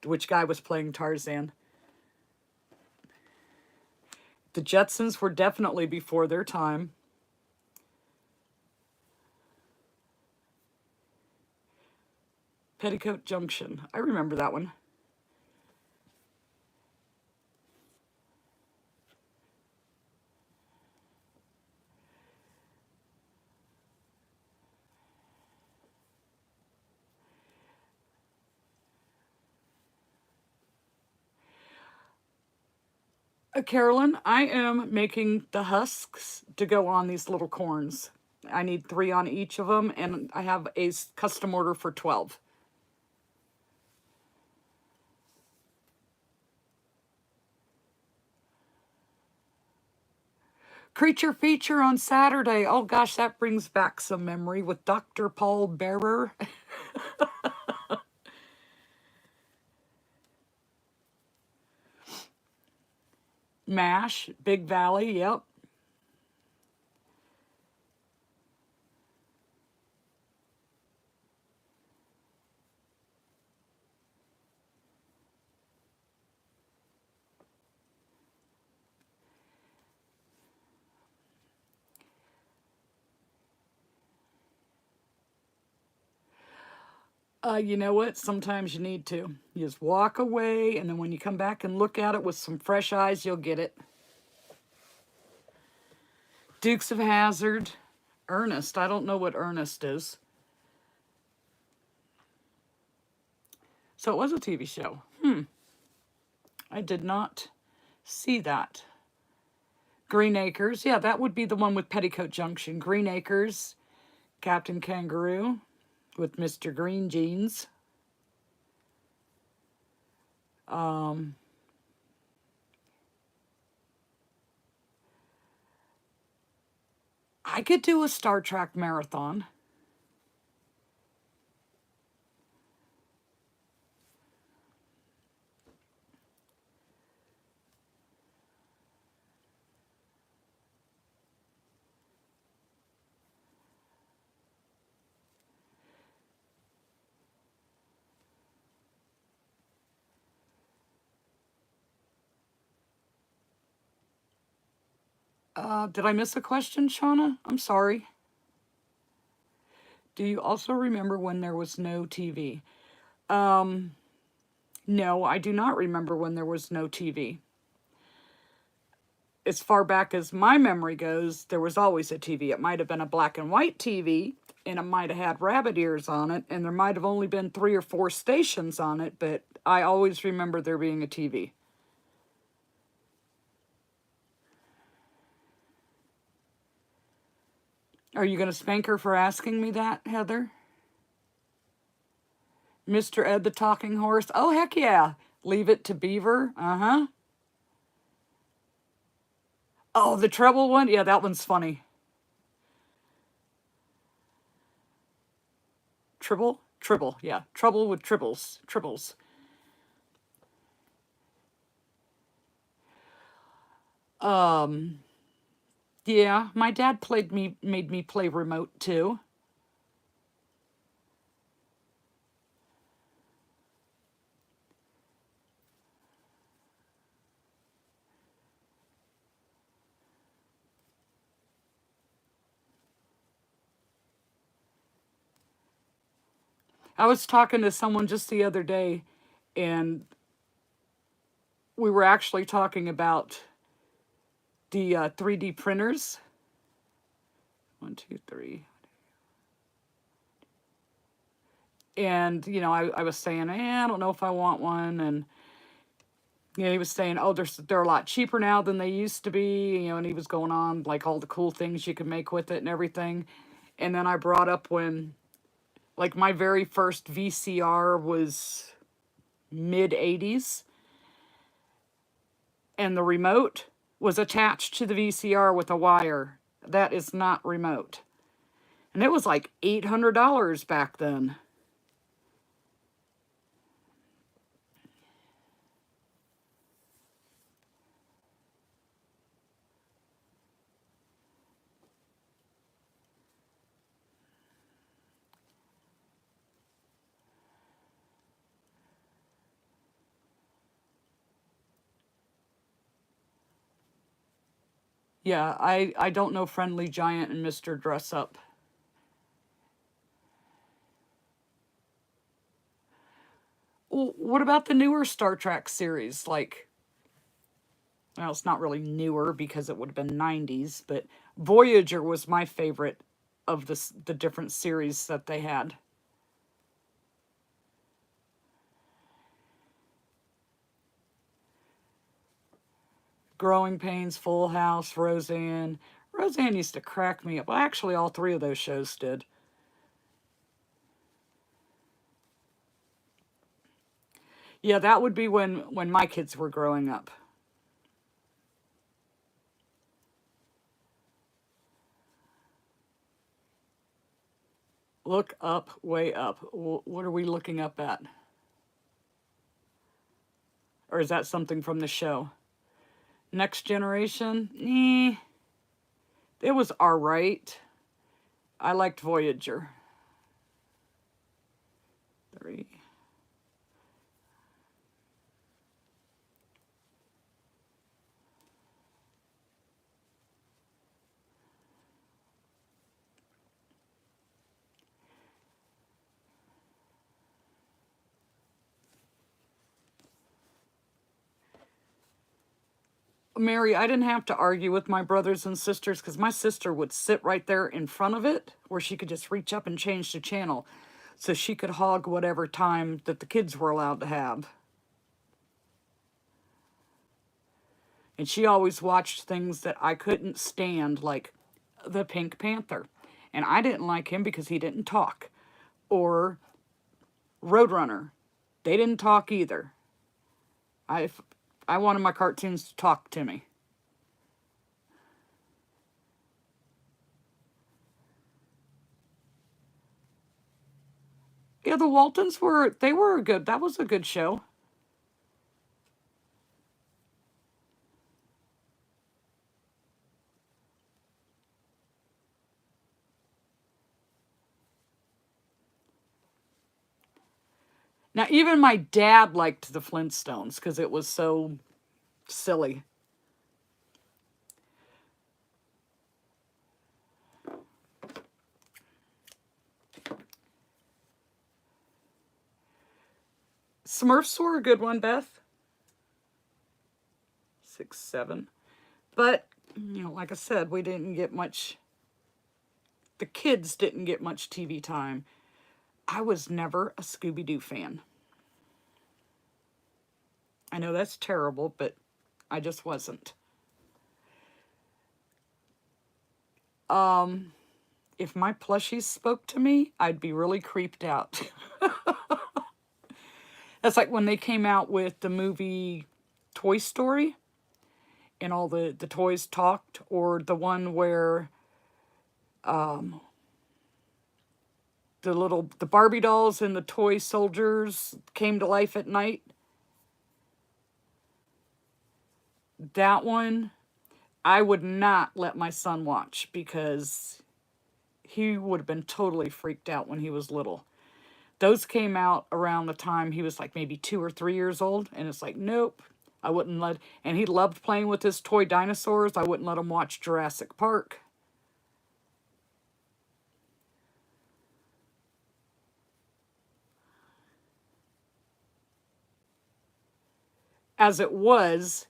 which guy was playing Tarzan. The Jetsons were definitely before their time. Petticoat Junction. I remember that one. Carolyn, I am making the husks to go on these little corns. I need 3 on each of them, and I have a custom order for 12. Creature Feature on Saturday. Oh gosh, that brings back some memory with Dr. Paul Bearer. MASH, Big Valley, yep. You know what? Sometimes you need to. You just walk away, and then when you come back and look at it with some fresh eyes, you'll get it. Dukes of Hazzard. Ernest. I don't know what Ernest is. So it was a TV show. I did not see that. Green Acres. Yeah, that would be the one with Petticoat Junction. Green Acres. Captain Kangaroo with Mr. Green Jeans. I could do a Star Trek marathon. Did I miss a question, Shauna? I'm sorry. Do you also remember when there was no TV? No, I do not remember when there was no TV. As far back as my memory goes, there was always a TV. It might have been a black and white TV, and it might have had rabbit ears on it, and there might have only been 3 or 4 stations on it, but I always remember there being a TV. Are you going to spank her for asking me that, Heather? Mr. Ed the Talking Horse? Oh, heck yeah. Leave It to Beaver? Uh-huh. Oh, the treble one? Yeah, that one's funny. Tribble? Tribble, yeah. Trouble with tribbles. Tribbles. Yeah, my dad made me play remote too. I was talking to someone just the other day, and we were actually talking about the 3D printers. 1, 2, 3. And, you know, I was saying, I don't know if I want one. And, you know, he was saying, oh, they're a lot cheaper now than they used to be. You know, and he was going on, like, all the cool things you could make with it and everything. And then I brought up when, like, my very first VCR was mid-80s. And the remote was attached to the VCR with a wire. That is not remote. And it was like $800 back then. Yeah, I don't know Friendly Giant and Mr. Dress Up. Well, what about the newer Star Trek series? Like, well, it's not really newer because it would have been 90s, but Voyager was my favorite of the different series that they had. Growing Pains, Full House, Roseanne. Roseanne used to crack me up. Well, actually, all 3 of those shows did. Yeah, that would be when my kids were growing up. Look up, way up. What are we looking up at? Or is that something from the show? Next Generation? It was alright. I liked Voyager. 3. Mary, I didn't have to argue with my brothers and sisters because my sister would sit right there in front of it where she could just reach up and change the channel so she could hog whatever time that the kids were allowed to have. And she always watched things that I couldn't stand, like the Pink Panther. And I didn't like him because he didn't talk. Or Roadrunner. They didn't talk either. I wanted my cartoons to talk to me. Yeah, the Waltons they were good. That was a good show. Now, even my dad liked the Flintstones because it was so silly. Smurfs were a good one, Beth. 6, 7. But, you know, like I said, we didn't get much, the kids didn't get much TV time. I was never a Scooby-Doo fan. I know that's terrible, but I just wasn't. If my plushies spoke to me, I'd be really creeped out. That's like when they came out with the movie Toy Story and all the toys talked, or the one where the Barbie dolls and the toy soldiers came to life at night. That one, I would not let my son watch because he would have been totally freaked out when he was little. Those came out around the time he was like maybe 2 or 3 years old, and it's like, nope, I wouldn't let, and he loved playing with his toy dinosaurs. I wouldn't let him watch Jurassic Park. As it was,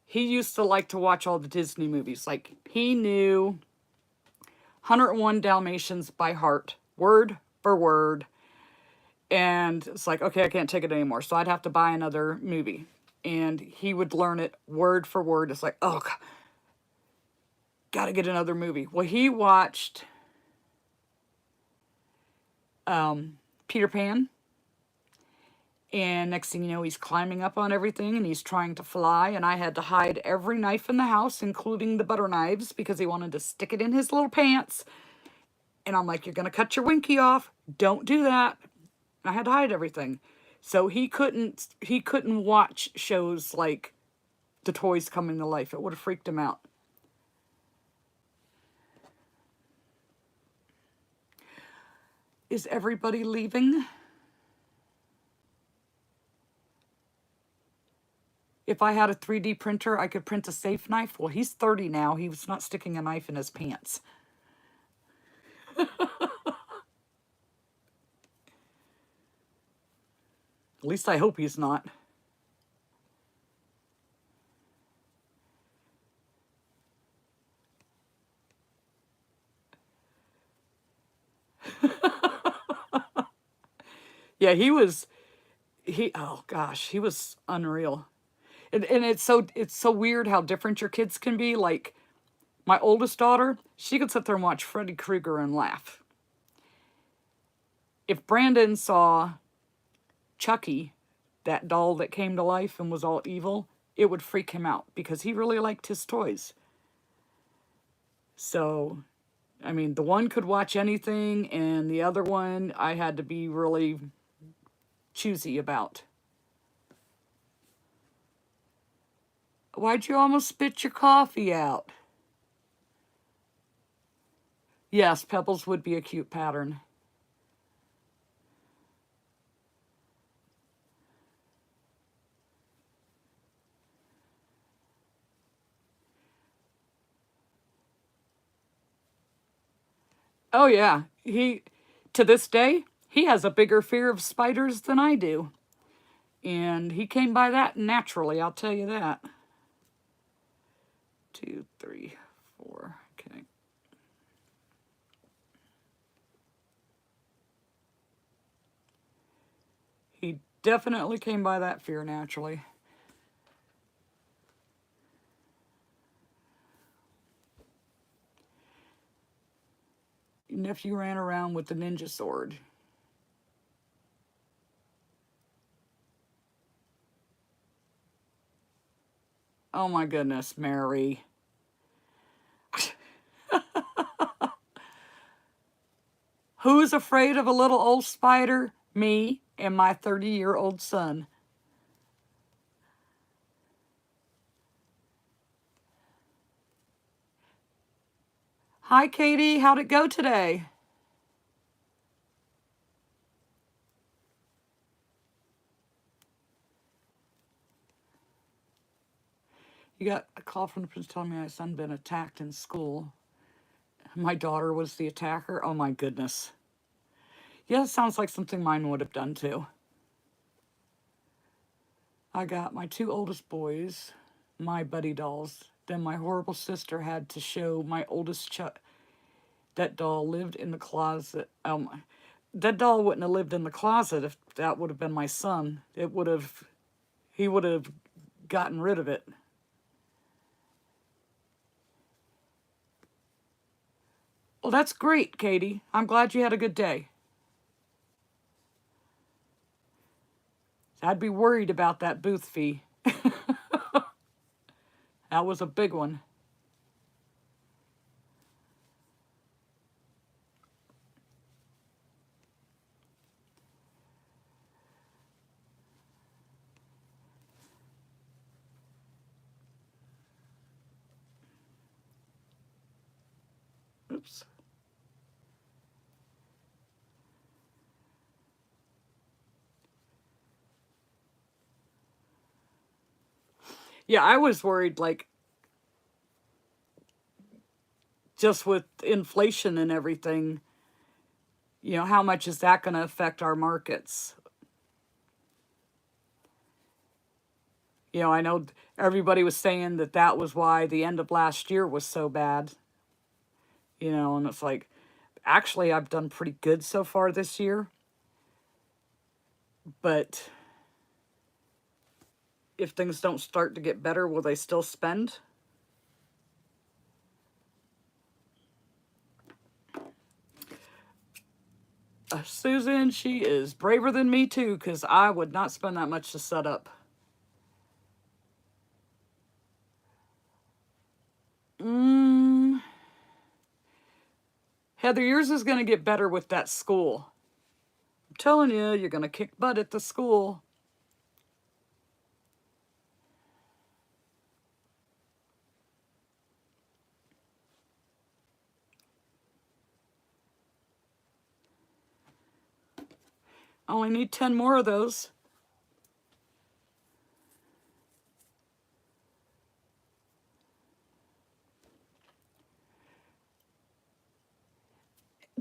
he used to like to watch all the Disney movies. Like, he knew 101 Dalmatians by heart, word for word. And it's like, okay, I can't take it anymore. So I'd have to buy another movie. And he would learn it word for word. It's like, oh, God, gotta get another movie. Well, he watched Peter Pan. And next thing you know, he's climbing up on everything and he's trying to fly. And I had to hide every knife in the house, including the butter knives, because he wanted to stick it in his little pants. And I'm like, you're going to cut your winky off. Don't do that. I had to hide everything. So he couldn't watch shows like the toys coming to life. It would have freaked him out. Is everybody leaving? If I had a 3D printer, I could print a safe knife. Well, he's 30 now. He was not sticking a knife in his pants. At least I hope he's not. Yeah, oh gosh, he was unreal. And it's so weird how different your kids can be. Like, my oldest daughter, she could sit there and watch Freddy Krueger and laugh. If Brandon saw Chucky, that doll that came to life and was all evil, it would freak him out because he really liked his toys. So, I mean, the one could watch anything, and the other one I had to be really choosy about. Why'd you almost spit your coffee out? Yes, Pebbles would be a cute pattern. Oh yeah, to this day, he has a bigger fear of spiders than I do. And he came by that naturally, I'll tell you that. 2, 3, 4, okay. He definitely came by that fear naturally. Your nephew ran around with the ninja sword. Oh my goodness, Mary. Who's afraid of a little old spider? Me and my 30-year-old son. Hi, Katie. How'd it go today? You got a call from the principal telling me my son been attacked in school. My daughter was the attacker. Oh my goodness. Yeah, it sounds like something mine would have done too. I got my two oldest boys, my buddy dolls. Then my horrible sister had to show my oldest that doll lived in the closet. That doll wouldn't have lived in the closet if that would have been my son. He would have gotten rid of it. Well, that's great, Katie. I'm glad you had a good day. I'd be worried about that booth fee. That was a big one. Oops. Yeah, I was worried, like, just with inflation and everything, you know, how much is that going to affect our markets? You know, I know everybody was saying that that was why the end of last year was so bad, you know, and it's like, actually, I've done pretty good so far this year, but if things don't start to get better, will they still spend? Susan, she is braver than me too, because I would not spend that much to set up. Heather, yours is going to get better with that school. I'm telling you, you're going to kick butt at the school. I only need 10 more of those.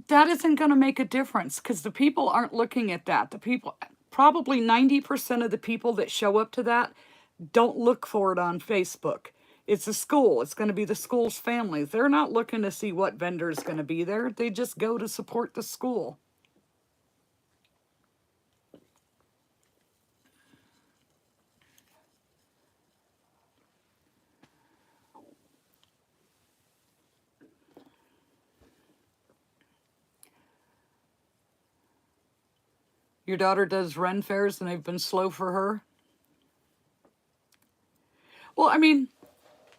That isn't going to make a difference because the people aren't looking at that. The people, probably 90% of the people that show up to that don't look for it on Facebook. It's a school. It's going to be the school's families. They're not looking to see what vendor is going to be there. They just go to support the school. Your daughter does Ren fairs and they've been slow for her? Well, I mean,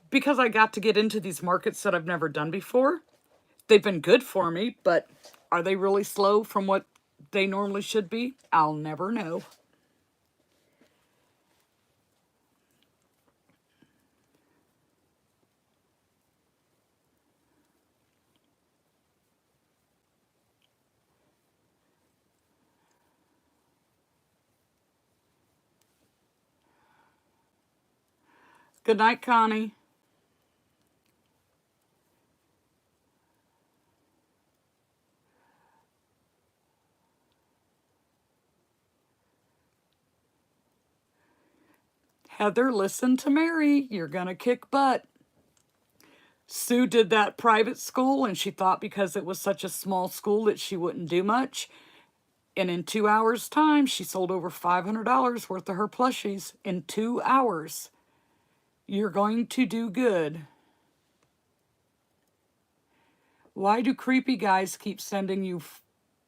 because I got to get into these markets that I've never done before, they've been good for me, but are they really slow from what they normally should be? I'll never know. Good night, Connie. Heather, listen to Mary. You're going to kick butt. Sue did that private school and she thought because it was such a small school that she wouldn't do much. And in 2 hours' time, she sold over $500 worth of her plushies in 2 hours. You're going to do good. Why do creepy guys keep sending you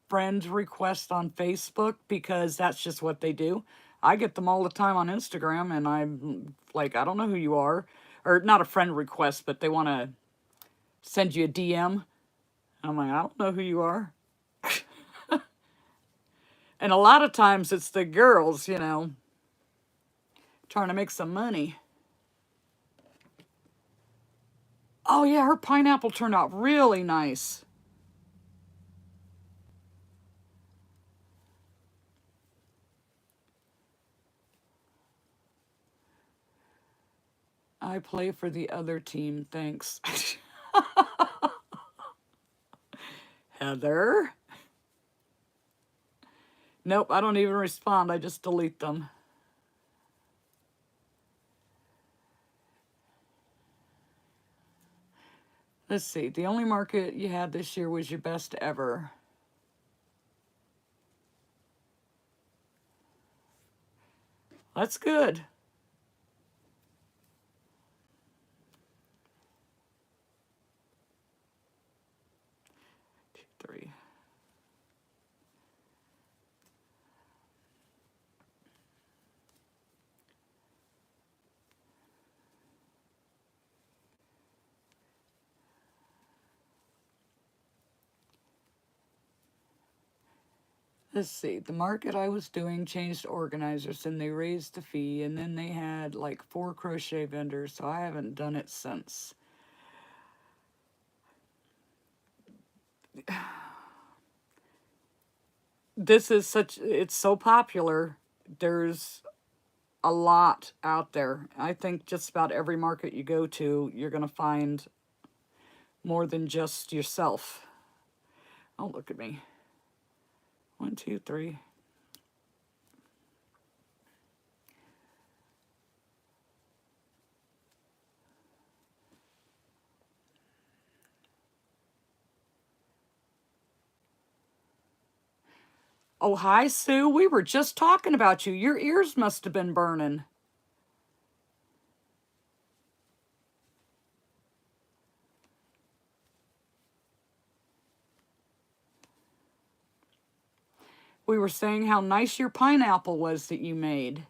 friend requests on Facebook? Because that's just what they do. I get them all the time on Instagram, and I'm like, I don't know who you are. Or not a friend request, but they want to send you a DM. I'm like, I don't know who you are. And a lot of times it's the girls, you know, trying to make some money. Oh yeah, her pineapple turned out really nice. I play for the other team, thanks. Heather? Nope, I don't even respond. I just delete them. Let's see. The only market you had this year was your best ever. That's good. Two, three. Let's see, the market I was doing changed organizers and they raised the fee, and then they had like 4 crochet vendors, so I haven't done it since. This is such, it's so popular. There's a lot out there. I think just about every market you go to, you're going to find more than just yourself. Oh, look at me. 1, 2, 3. Oh, hi, Sue. We were just talking about you. Your ears must have been burning. We were saying how nice your pineapple was that you made.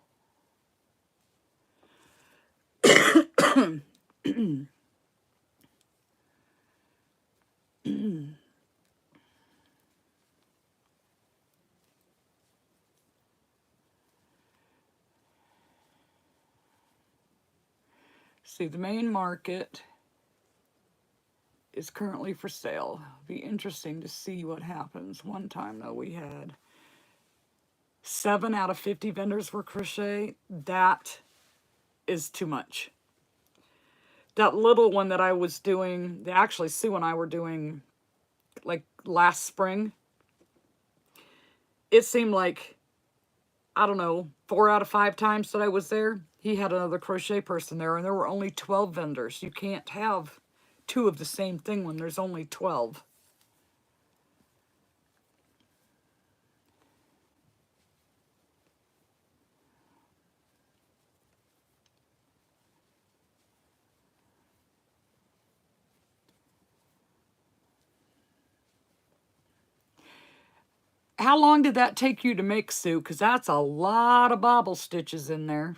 See, the main market is currently for sale. Be interesting to see what happens. One time, though, we had 7 out of 50 vendors were crochet. That is too much. That little one that I was doing, actually Sue and I were doing like last spring, it seemed like, I don't know, 4 out of 5 times that I was there, he had another crochet person there, and there were only 12 vendors. You can't have 2 of the same thing when there's only 12. How long did that take you to make, Sue? Because that's a lot of bobble stitches in there.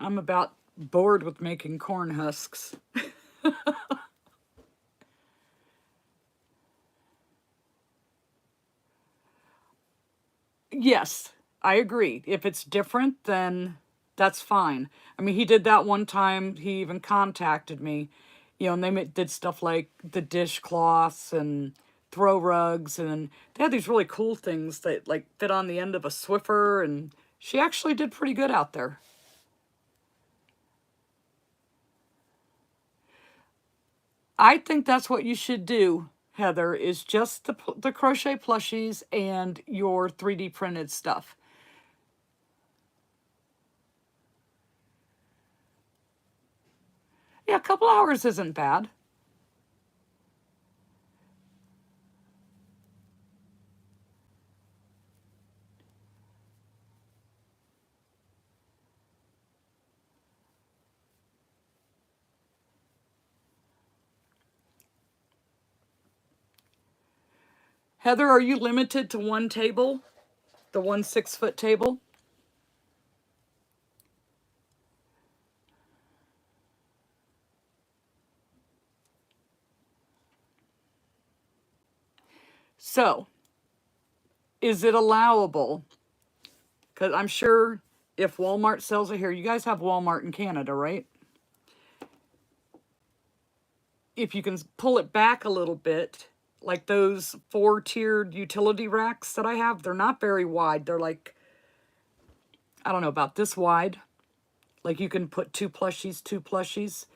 I'm about bored with making corn husks. Yes, I agree. If it's different, then that's fine. I mean, he did that one time. He even contacted me, and they did stuff like the dishcloths and throw rugs, and they had these really cool things that like fit on the end of a Swiffer, and she actually did pretty good out there. I think that's what you should do, Heather, is just the crochet plushies and your 3D printed stuff. Yeah, a couple hours isn't bad. Heather, are you limited to one table? The 1 6-foot table? So, is it allowable? Because I'm sure if Walmart sells it here, you guys have Walmart in Canada, right? If you can pull it back a little bit like those 4-tiered utility racks that I have. They're not very wide. They're like, I don't know, about this wide. Like you can put two plushies.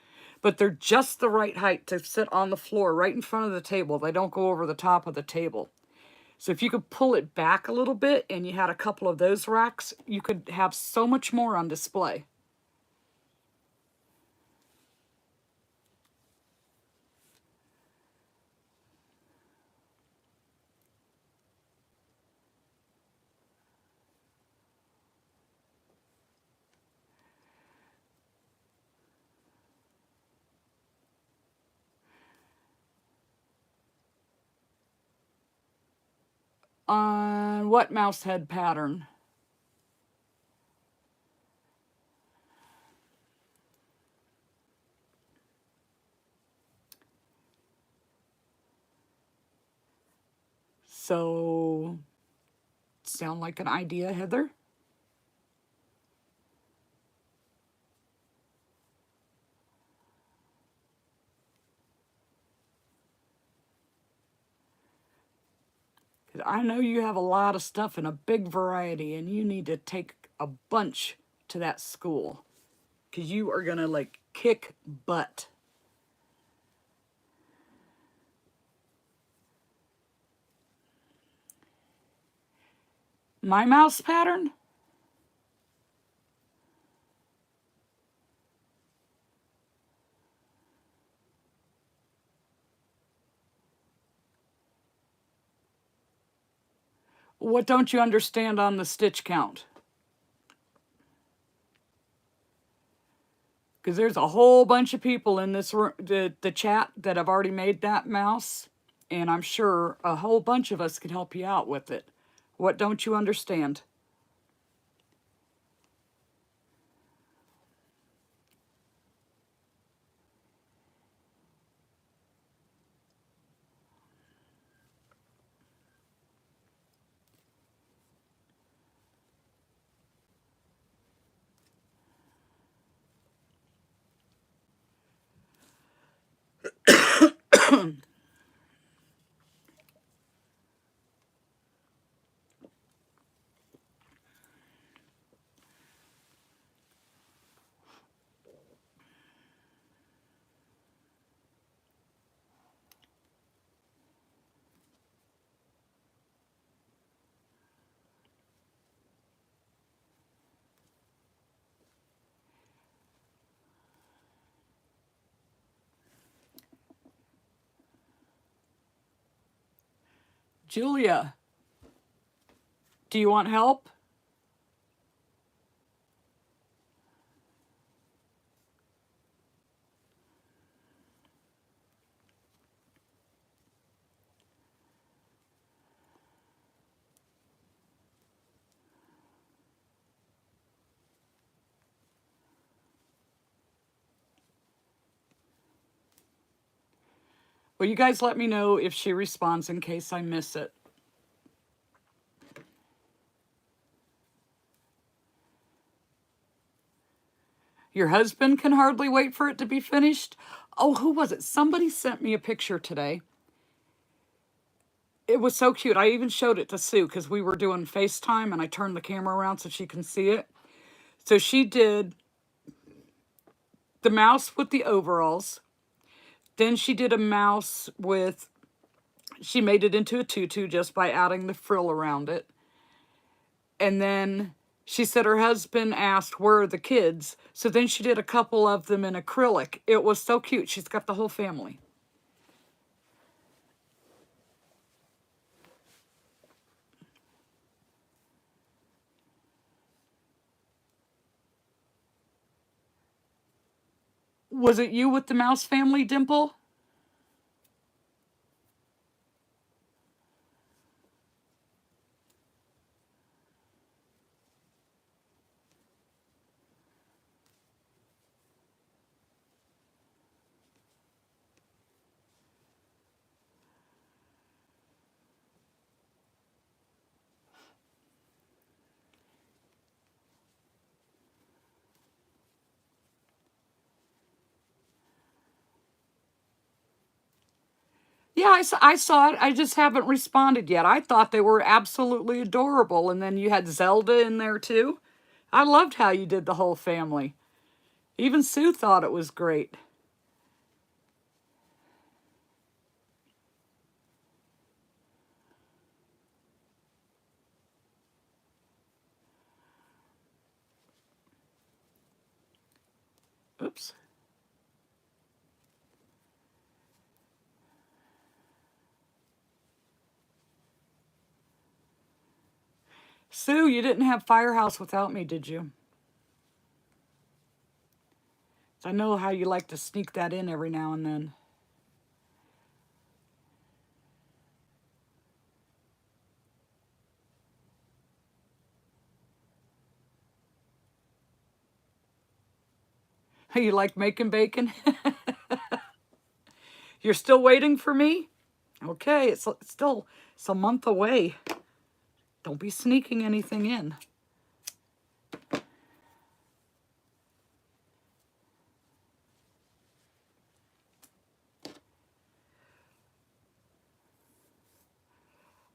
But they're just the right height to sit on the floor right in front of the table. They don't go over the top of the table. So if you could pull it back a little bit and you had a couple of those racks, you could have so much more on display. On what mouse head pattern? So, sound like an idea, Heather? I know you have a lot of stuff and a big variety, and you need to take a bunch to that school because you are going to like kick butt. My mouse pattern? What don't you understand on the stitch count? Because there's a whole bunch of people in this the chat that have already made that mouse, and I'm sure a whole bunch of us can help you out with it. What don't you understand? Julia, do you want help? Well, you guys let me know if she responds in case I miss it. Your husband can hardly wait for it to be finished? Oh, who was it? Somebody sent me a picture today. It was so cute. I even showed it to Sue because we were doing FaceTime and I turned the camera around so she can see it. So she did the mouse with the overalls. Then she did a mouse with, she made it into a tutu just by adding the frill around it. And then she said her husband asked, where are the kids? So then she did a couple of them in acrylic. It was so cute. She's got the whole family. Was it you with the mouse family, Dimple? Yeah, I saw it. I just haven't responded yet. I thought they were absolutely adorable. And then you had Zelda in there too. I loved how you did the whole family. Even Sue thought it was great. Oops. Sue, you didn't have Firehouse without me, did you? I know how you like to sneak that in every now and then. You like making bacon? You're still waiting for me? Okay, it's a month away. Don't be sneaking anything in.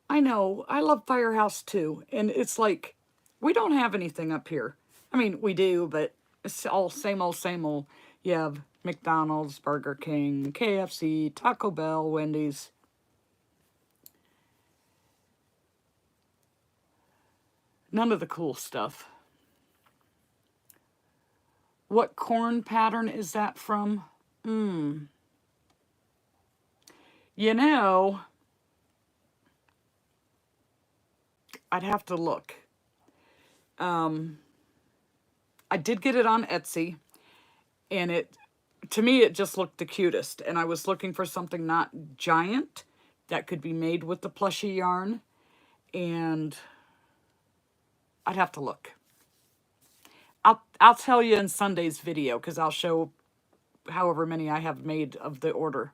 I know, I love Firehouse too. And it's like, we don't have anything up here. I mean, we do, but it's all same old, same old. You have McDonald's, Burger King, KFC, Taco Bell, Wendy's. None of the cool stuff. What corn pattern is that from? You know, I'd have to look. I did get it on Etsy, and to me, it just looked the cutest. And I was looking for something not giant that could be made with the plushy yarn, and I'd have to look. I'll tell you in Sunday's video, because I'll show however many I have made of the order.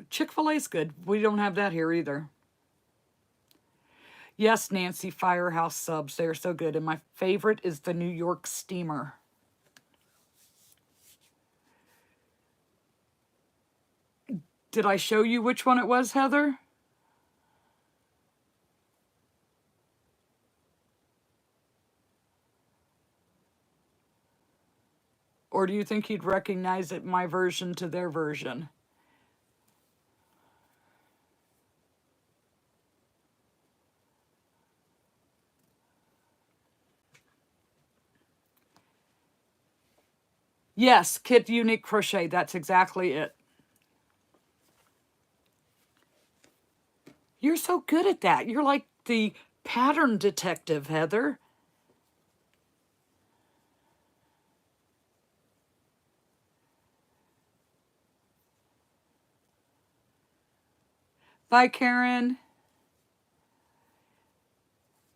Chick-fil-A's good. We don't have that here either. Yes, Nancy, Firehouse subs. They're so good. And my favorite is the New York Steamer. Did I show you which one it was, Heather? Or do you think you'd recognize it, my version to their version? Yes, Kit Unique Crochet. That's exactly it. You're so good at that. You're like the pattern detective, Heather. Bye, Karen.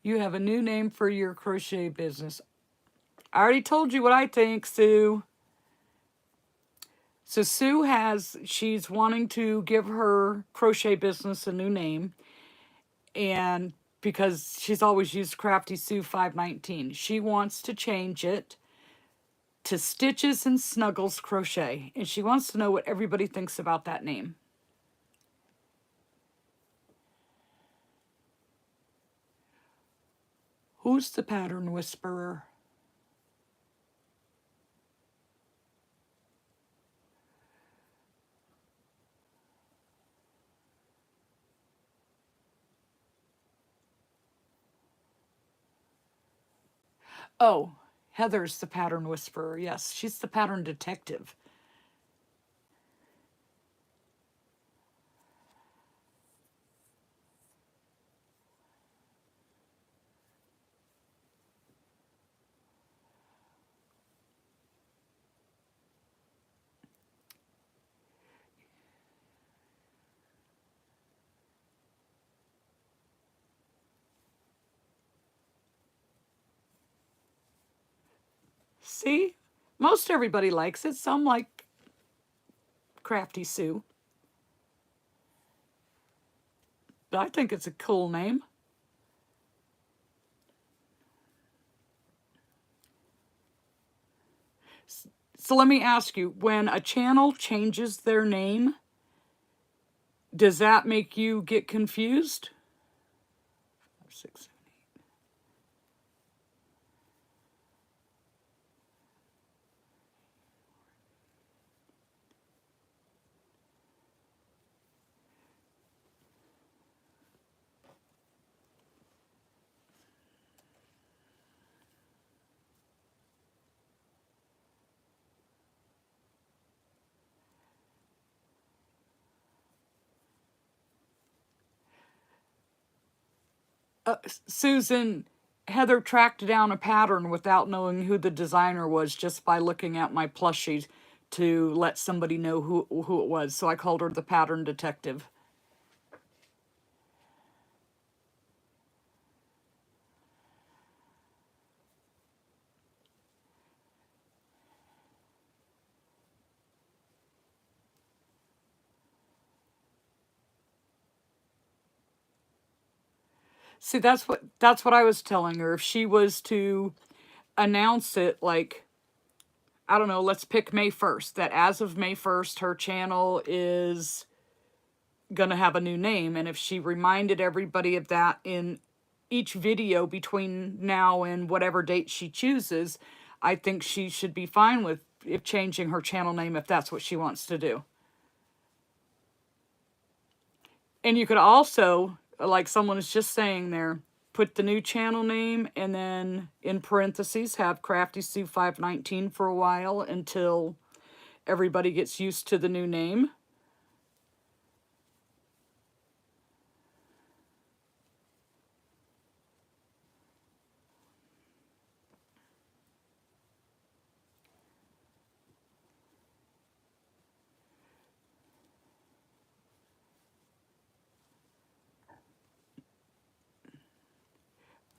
You have a new name for your crochet business. I already told you what I think, Sue. So she's wanting to give her crochet business a new name. And because she's always used Crafty Sue 519, she wants to change it to Stitches and Snuggles Crochet. And she wants to know what everybody thinks about that name. Who's the pattern whisperer? Oh, Heather's the pattern whisperer. Yes, she's the pattern detective. See? Most everybody likes it. Some like Crafty Sue. But I think it's a cool name. So let me ask you, when a channel changes their name, does that make you get confused? 6. Susan, Heather tracked down a pattern without knowing who the designer was, just by looking at my plushie to let somebody know who it was. So I called her the pattern detective. See, that's what I was telling her. If she was to announce it, like, I don't know, let's pick May 1st, that as of May 1st, her channel is going to have a new name. And if she reminded everybody of that in each video between now and whatever date she chooses, I think she should be fine with if changing her channel name if that's what she wants to do. And you could also, like someone is just saying there, put the new channel name and then in parentheses have Crafty Sue 519 for a while until everybody gets used to the new name.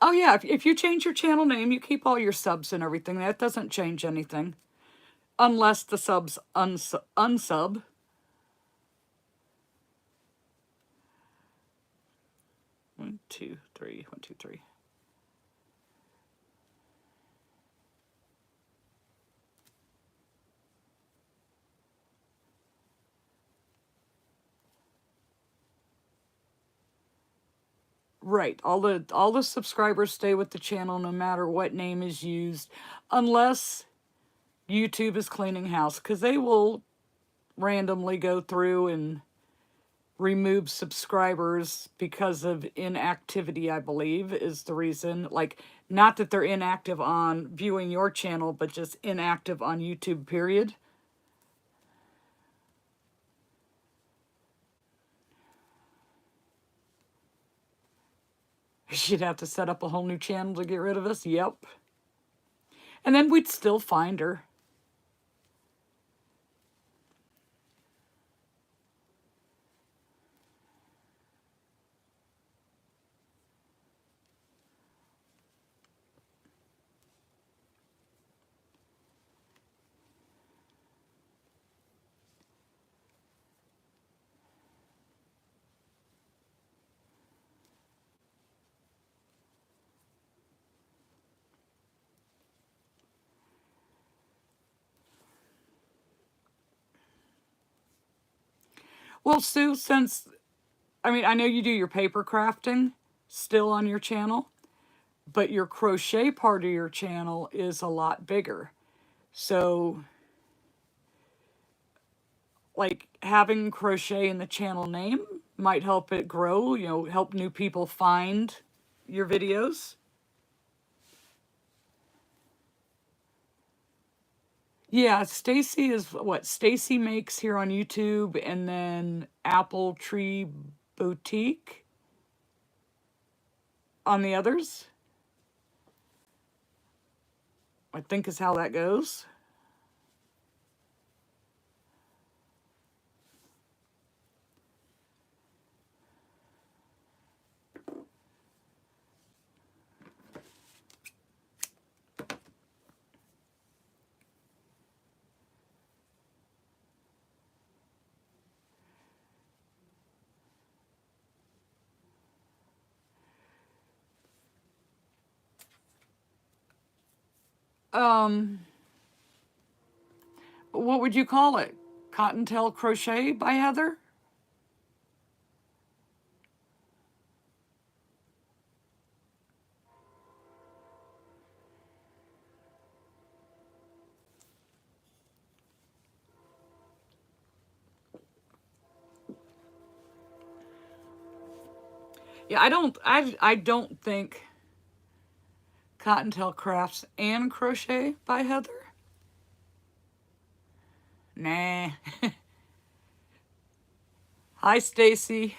Oh yeah, if you change your channel name, you keep all your subs and everything. That doesn't change anything. Unless the subs unsub. 1, 2, 3, 1, 2, 3. Right. All the subscribers stay with the channel no matter what name is used, unless YouTube is cleaning house, because they will randomly go through and remove subscribers because of inactivity, I believe, is the reason. Like, not that they're inactive on viewing your channel, but just inactive on YouTube, period. She'd have to set up a whole new channel to get rid of us. Yep. And then we'd still find her. Well, Sue, since, I mean, I know you do your paper crafting still on your channel, but your crochet part of your channel is a lot bigger. So, like, having crochet in the channel name might help it grow, you know, help new people find your videos. Yeah, Stacy is what Stacy makes here on YouTube, and then Apple Tree Boutique on the others, I think is how that goes. Um, What would you call it? Cottontail Crochet by Heather? Yeah, I don't think Cottontail Crafts and Crochet by Heather. Nah. Hi, Stacy.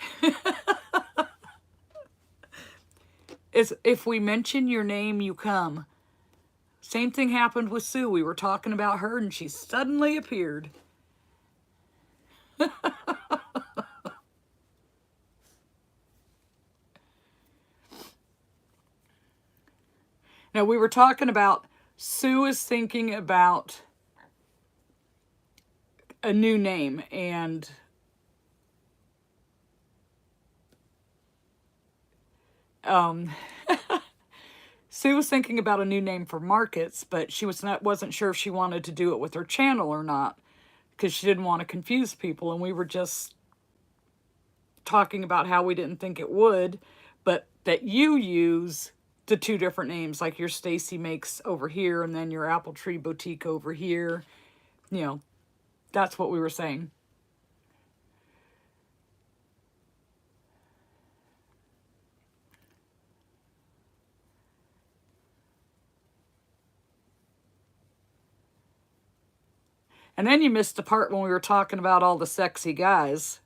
If we mention your name, you come. Same thing happened with Sue. We were talking about her and she suddenly appeared. Now, we were talking about Sue is thinking about a new name, and Sue was thinking about a new name for markets, but she wasn't sure if she wanted to do it with her channel or not, because she didn't want to confuse people, and we were just talking about how we didn't think it would, but that you use the two different names, like your Stacy Makes over here and then your Apple Tree Boutique over here. You know, that's what we were saying. And then you missed the part when we were talking about all the sexy guys.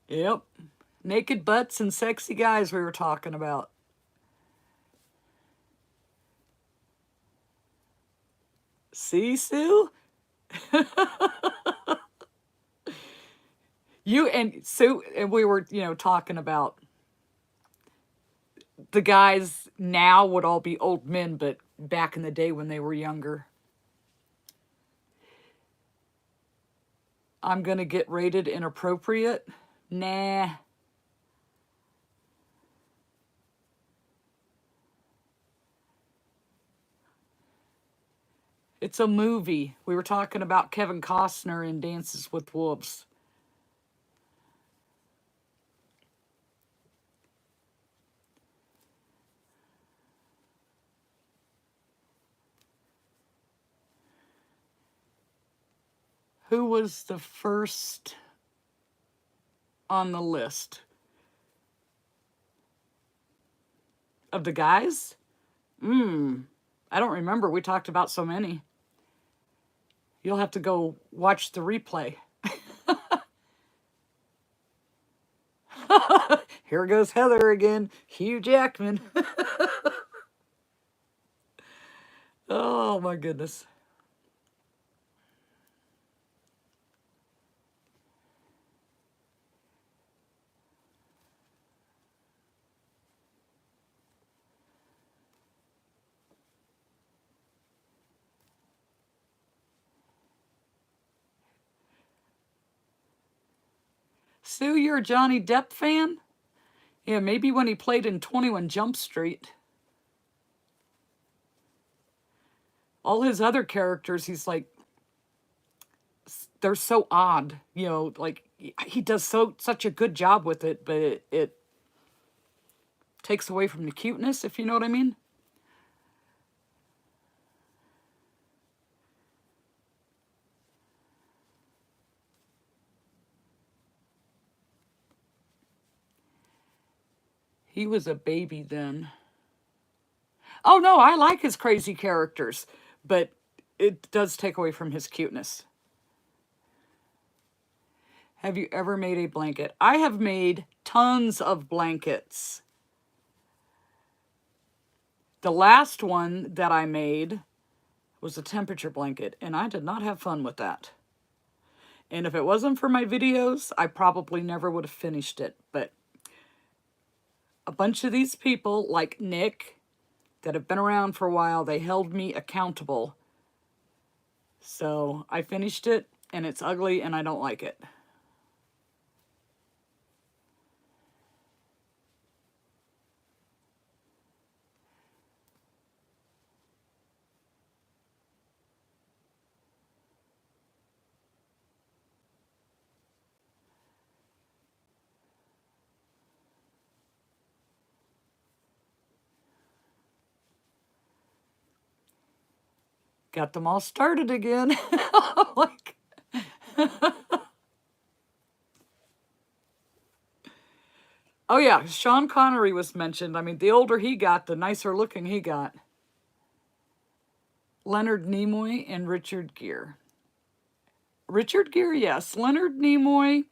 Yep. Naked butts and sexy guys we were talking about. See, Sue? You and Sue, and we were, talking about the guys now would all be old men, but back in the day when they were younger. I'm going to get rated inappropriate. Nah. It's a movie. We were talking about Kevin Costner in Dances with Wolves. Who was the first on the list? Of the guys? I don't remember. We talked about so many. You'll have to go watch the replay. Here goes Heather again. Hugh Jackman. Oh my goodness. Sue, you're a Johnny Depp fan? Yeah, maybe when he played in 21 Jump Street. All his other characters, he's like, they're so odd, like he does such a good job with it, but it takes away from the cuteness, if you know what I mean. He was a baby then. Oh no, I like his crazy characters, but it does take away from his cuteness. Have you ever made a blanket? I have made tons of blankets. The last one that I made was a temperature blanket, and I did not have fun with that. And if it wasn't for my videos, I probably never would have finished it, but a bunch of these people, like Nick, that have been around for a while, they held me accountable. So I finished it, and it's ugly, and I don't like it. Got them all started again. Like, oh yeah, Sean Connery was mentioned. I mean, the older he got, the nicer looking he got. Leonard Nimoy and Richard Gere. Richard Gere, yes. Leonard Nimoy,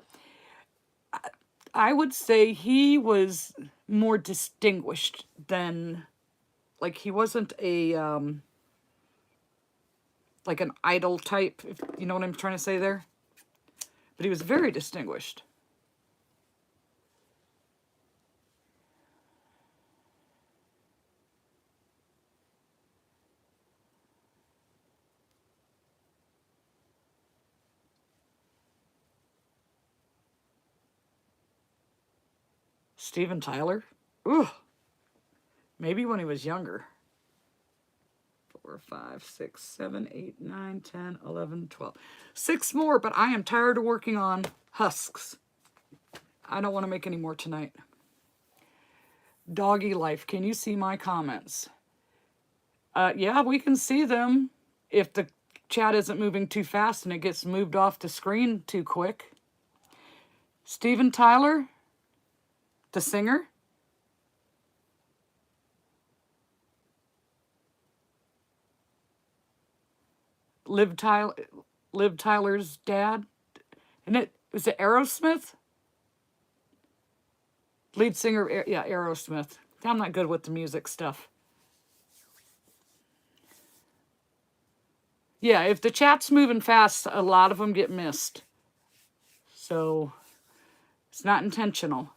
I would say he was more distinguished than, like, he wasn't a, like an idol type, if you know what I'm trying to say there. But he was very distinguished. Steven Tyler? Ooh, maybe when he was younger. 4, 5, 6, 7, 8, 9, 10, 11, 12. 6 more, but I am tired of working on husks. I don't want to make any more tonight. Doggy Life, can you see my comments? Yeah, we can see them if the chat isn't moving too fast and it gets moved off the screen too quick. Steven Tyler, the singer. Liv Tyler's dad. And was it Aerosmith? Lead singer, yeah, Aerosmith. I'm not good with the music stuff. Yeah, if the chat's moving fast, a lot of them get missed. So it's not intentional.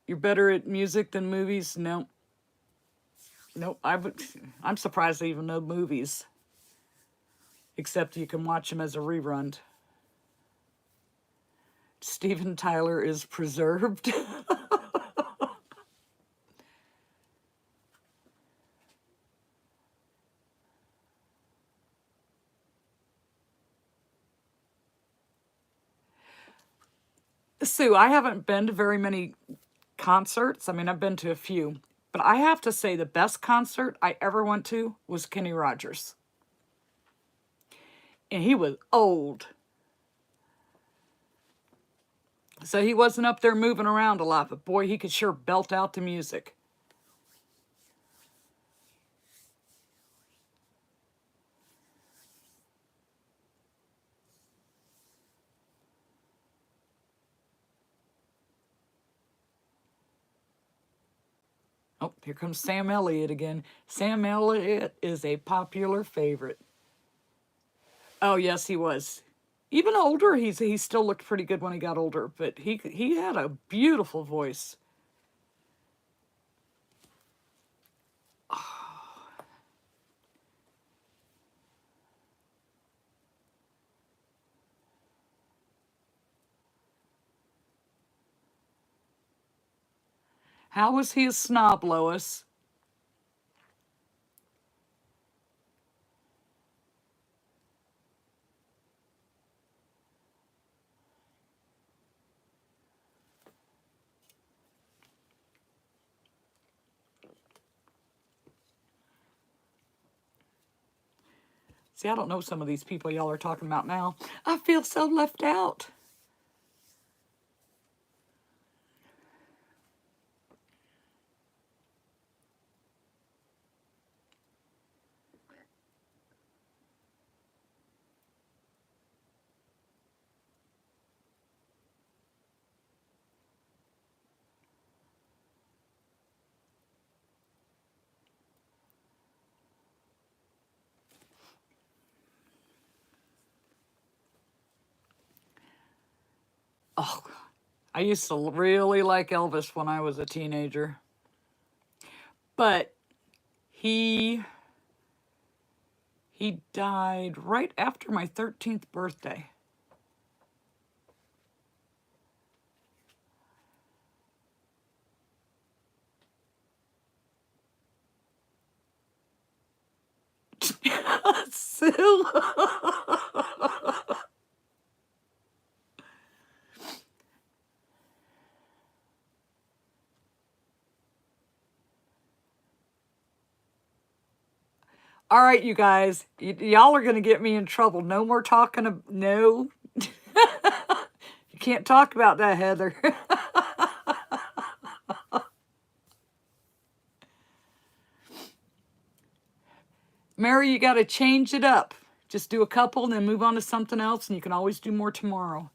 You're better at music than movies? No. Nope. I'm surprised I even know movies. Except you can watch them as a rerun. Steven Tyler is preserved. Sue, I haven't been to very many concerts. I mean, I've been to a few. But I have to say the best concert I ever went to was Kenny Rogers. And he was old. So he wasn't up there moving around a lot, but boy, he could sure belt out the music. Oh, here comes Sam Elliott again. Sam Elliott is a popular favorite. Oh, yes, he was. Even older, he still looked pretty good when he got older, but he had a beautiful voice. How was he a snob, Lois? See, I don't know some of these people y'all are talking about now. I feel so left out. Oh, I used to really like Elvis when I was a teenager. But he died right after my 13th birthday. Still. All right, you guys, y'all are going to get me in trouble. No more talking. No. You can't talk about that, Heather. Mary, you got to change it up. Just do a couple and then move on to something else, and you can always do more tomorrow.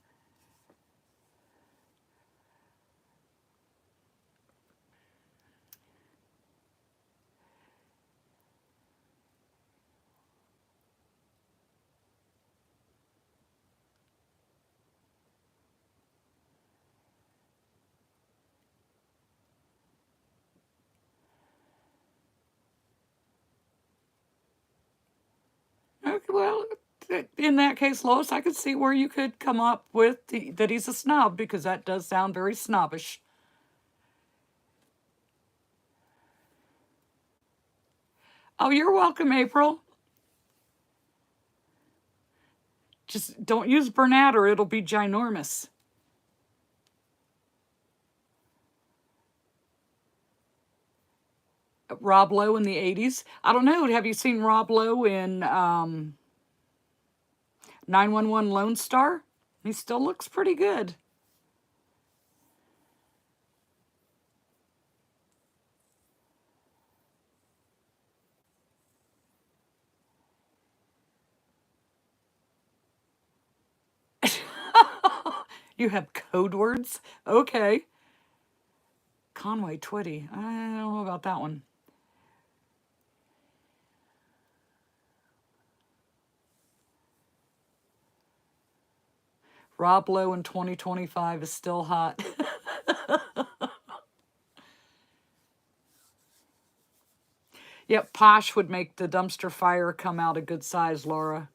Okay, well, in that case, Lois, I could see where you could come up with that he's a snob, because that does sound very snobbish. Oh, you're welcome, April. Just don't use Bernat or it'll be ginormous. Rob Lowe in the 80s. I don't know. Have you seen Rob Lowe in 911 Lone Star? He still looks pretty good. You have code words? Okay. Conway Twitty. I don't know about that one. Rob Lowe in 2025 is still hot. Yep, Posh would make the dumpster fire come out a good size, Laura.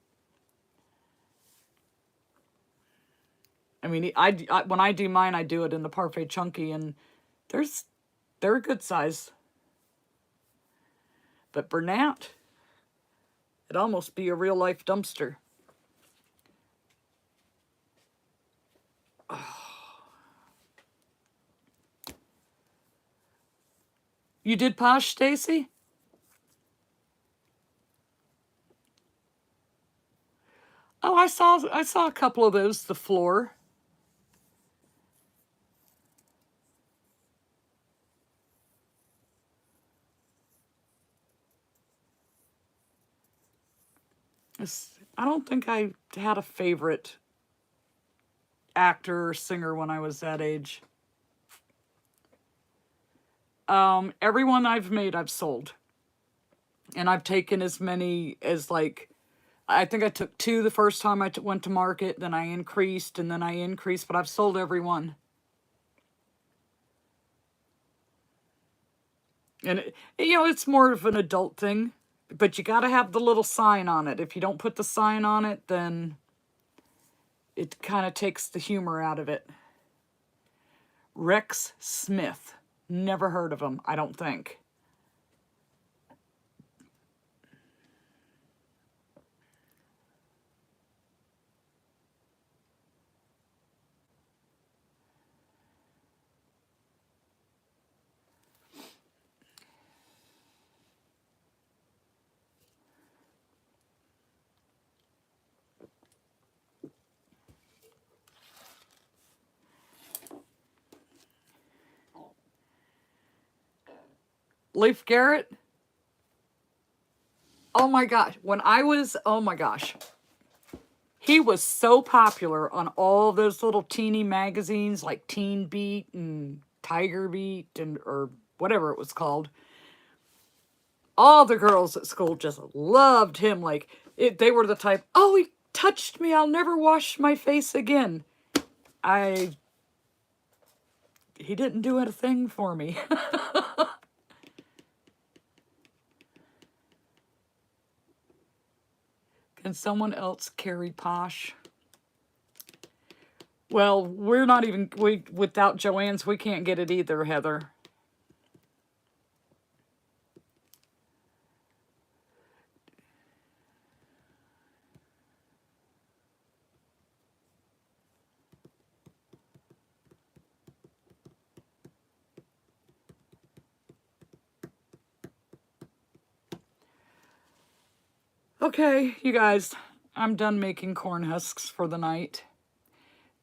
I mean, when I do mine, I do it in the Parfait Chunky, and they're a good size. But Bernat, it'd almost be a real life dumpster. Oh. You did Posh, Stacy? Oh, I saw a couple of those. The floor. I don't think I had a favorite actor or singer when I was that age. Everyone I've made, I've sold. And I've taken as many as, like, I think I took 2 the first time I went to market, then I increased, and then I increased, but I've sold every one. And, it's more of an adult thing, but you got to have the little sign on it. If you don't put the sign on it, then it kind of takes the humor out of it. Rex Smith. Never heard of him, I don't think. Leif Garrett. Oh my gosh. Oh my gosh. He was so popular on all those little teeny magazines like Teen Beat and Tiger Beat or whatever it was called. All the girls at school just loved him. They were the type, oh, he touched me, I'll never wash my face again. He didn't do anything for me. Can someone else carry Posh? Well, we're not even, without Joanne's, we can't get it either, Heather. Okay, you guys, I'm done making corn husks for the night.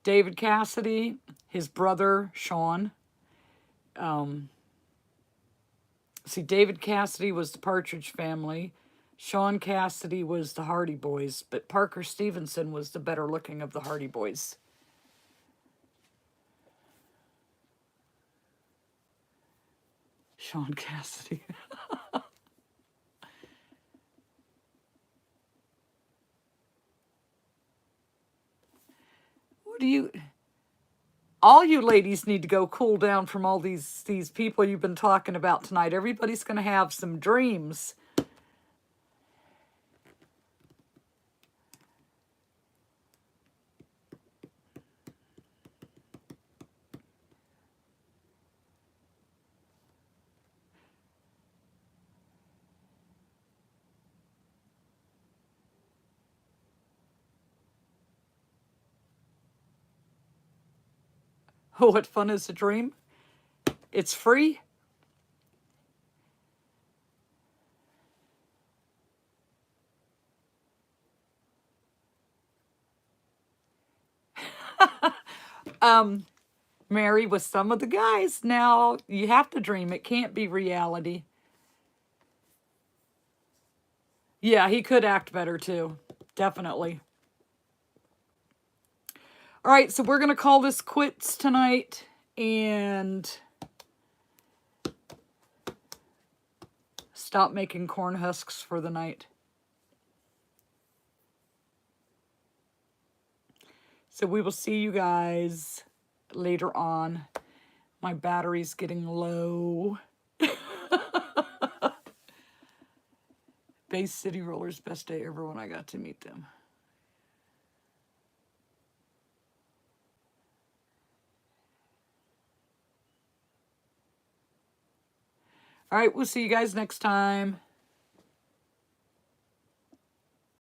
David Cassidy, his brother, Sean. See, David Cassidy was the Partridge Family. Sean Cassidy was the Hardy Boys, but Parker Stevenson was the better looking of the Hardy Boys. Sean Cassidy. What do you... All you ladies need to go cool down from all these people you've been talking about tonight. Everybody's going to have some dreams. Oh, what fun is a dream? It's free. Mary, with some of the guys now, you have to dream. It can't be reality. Yeah, he could act better too. Definitely. All right, so we're going to call this quits tonight and stop making corn husks for the night. So we will see you guys later on. My battery's getting low. Bay City Rollers, best day ever when I got to meet them. All right, we'll see you guys next time.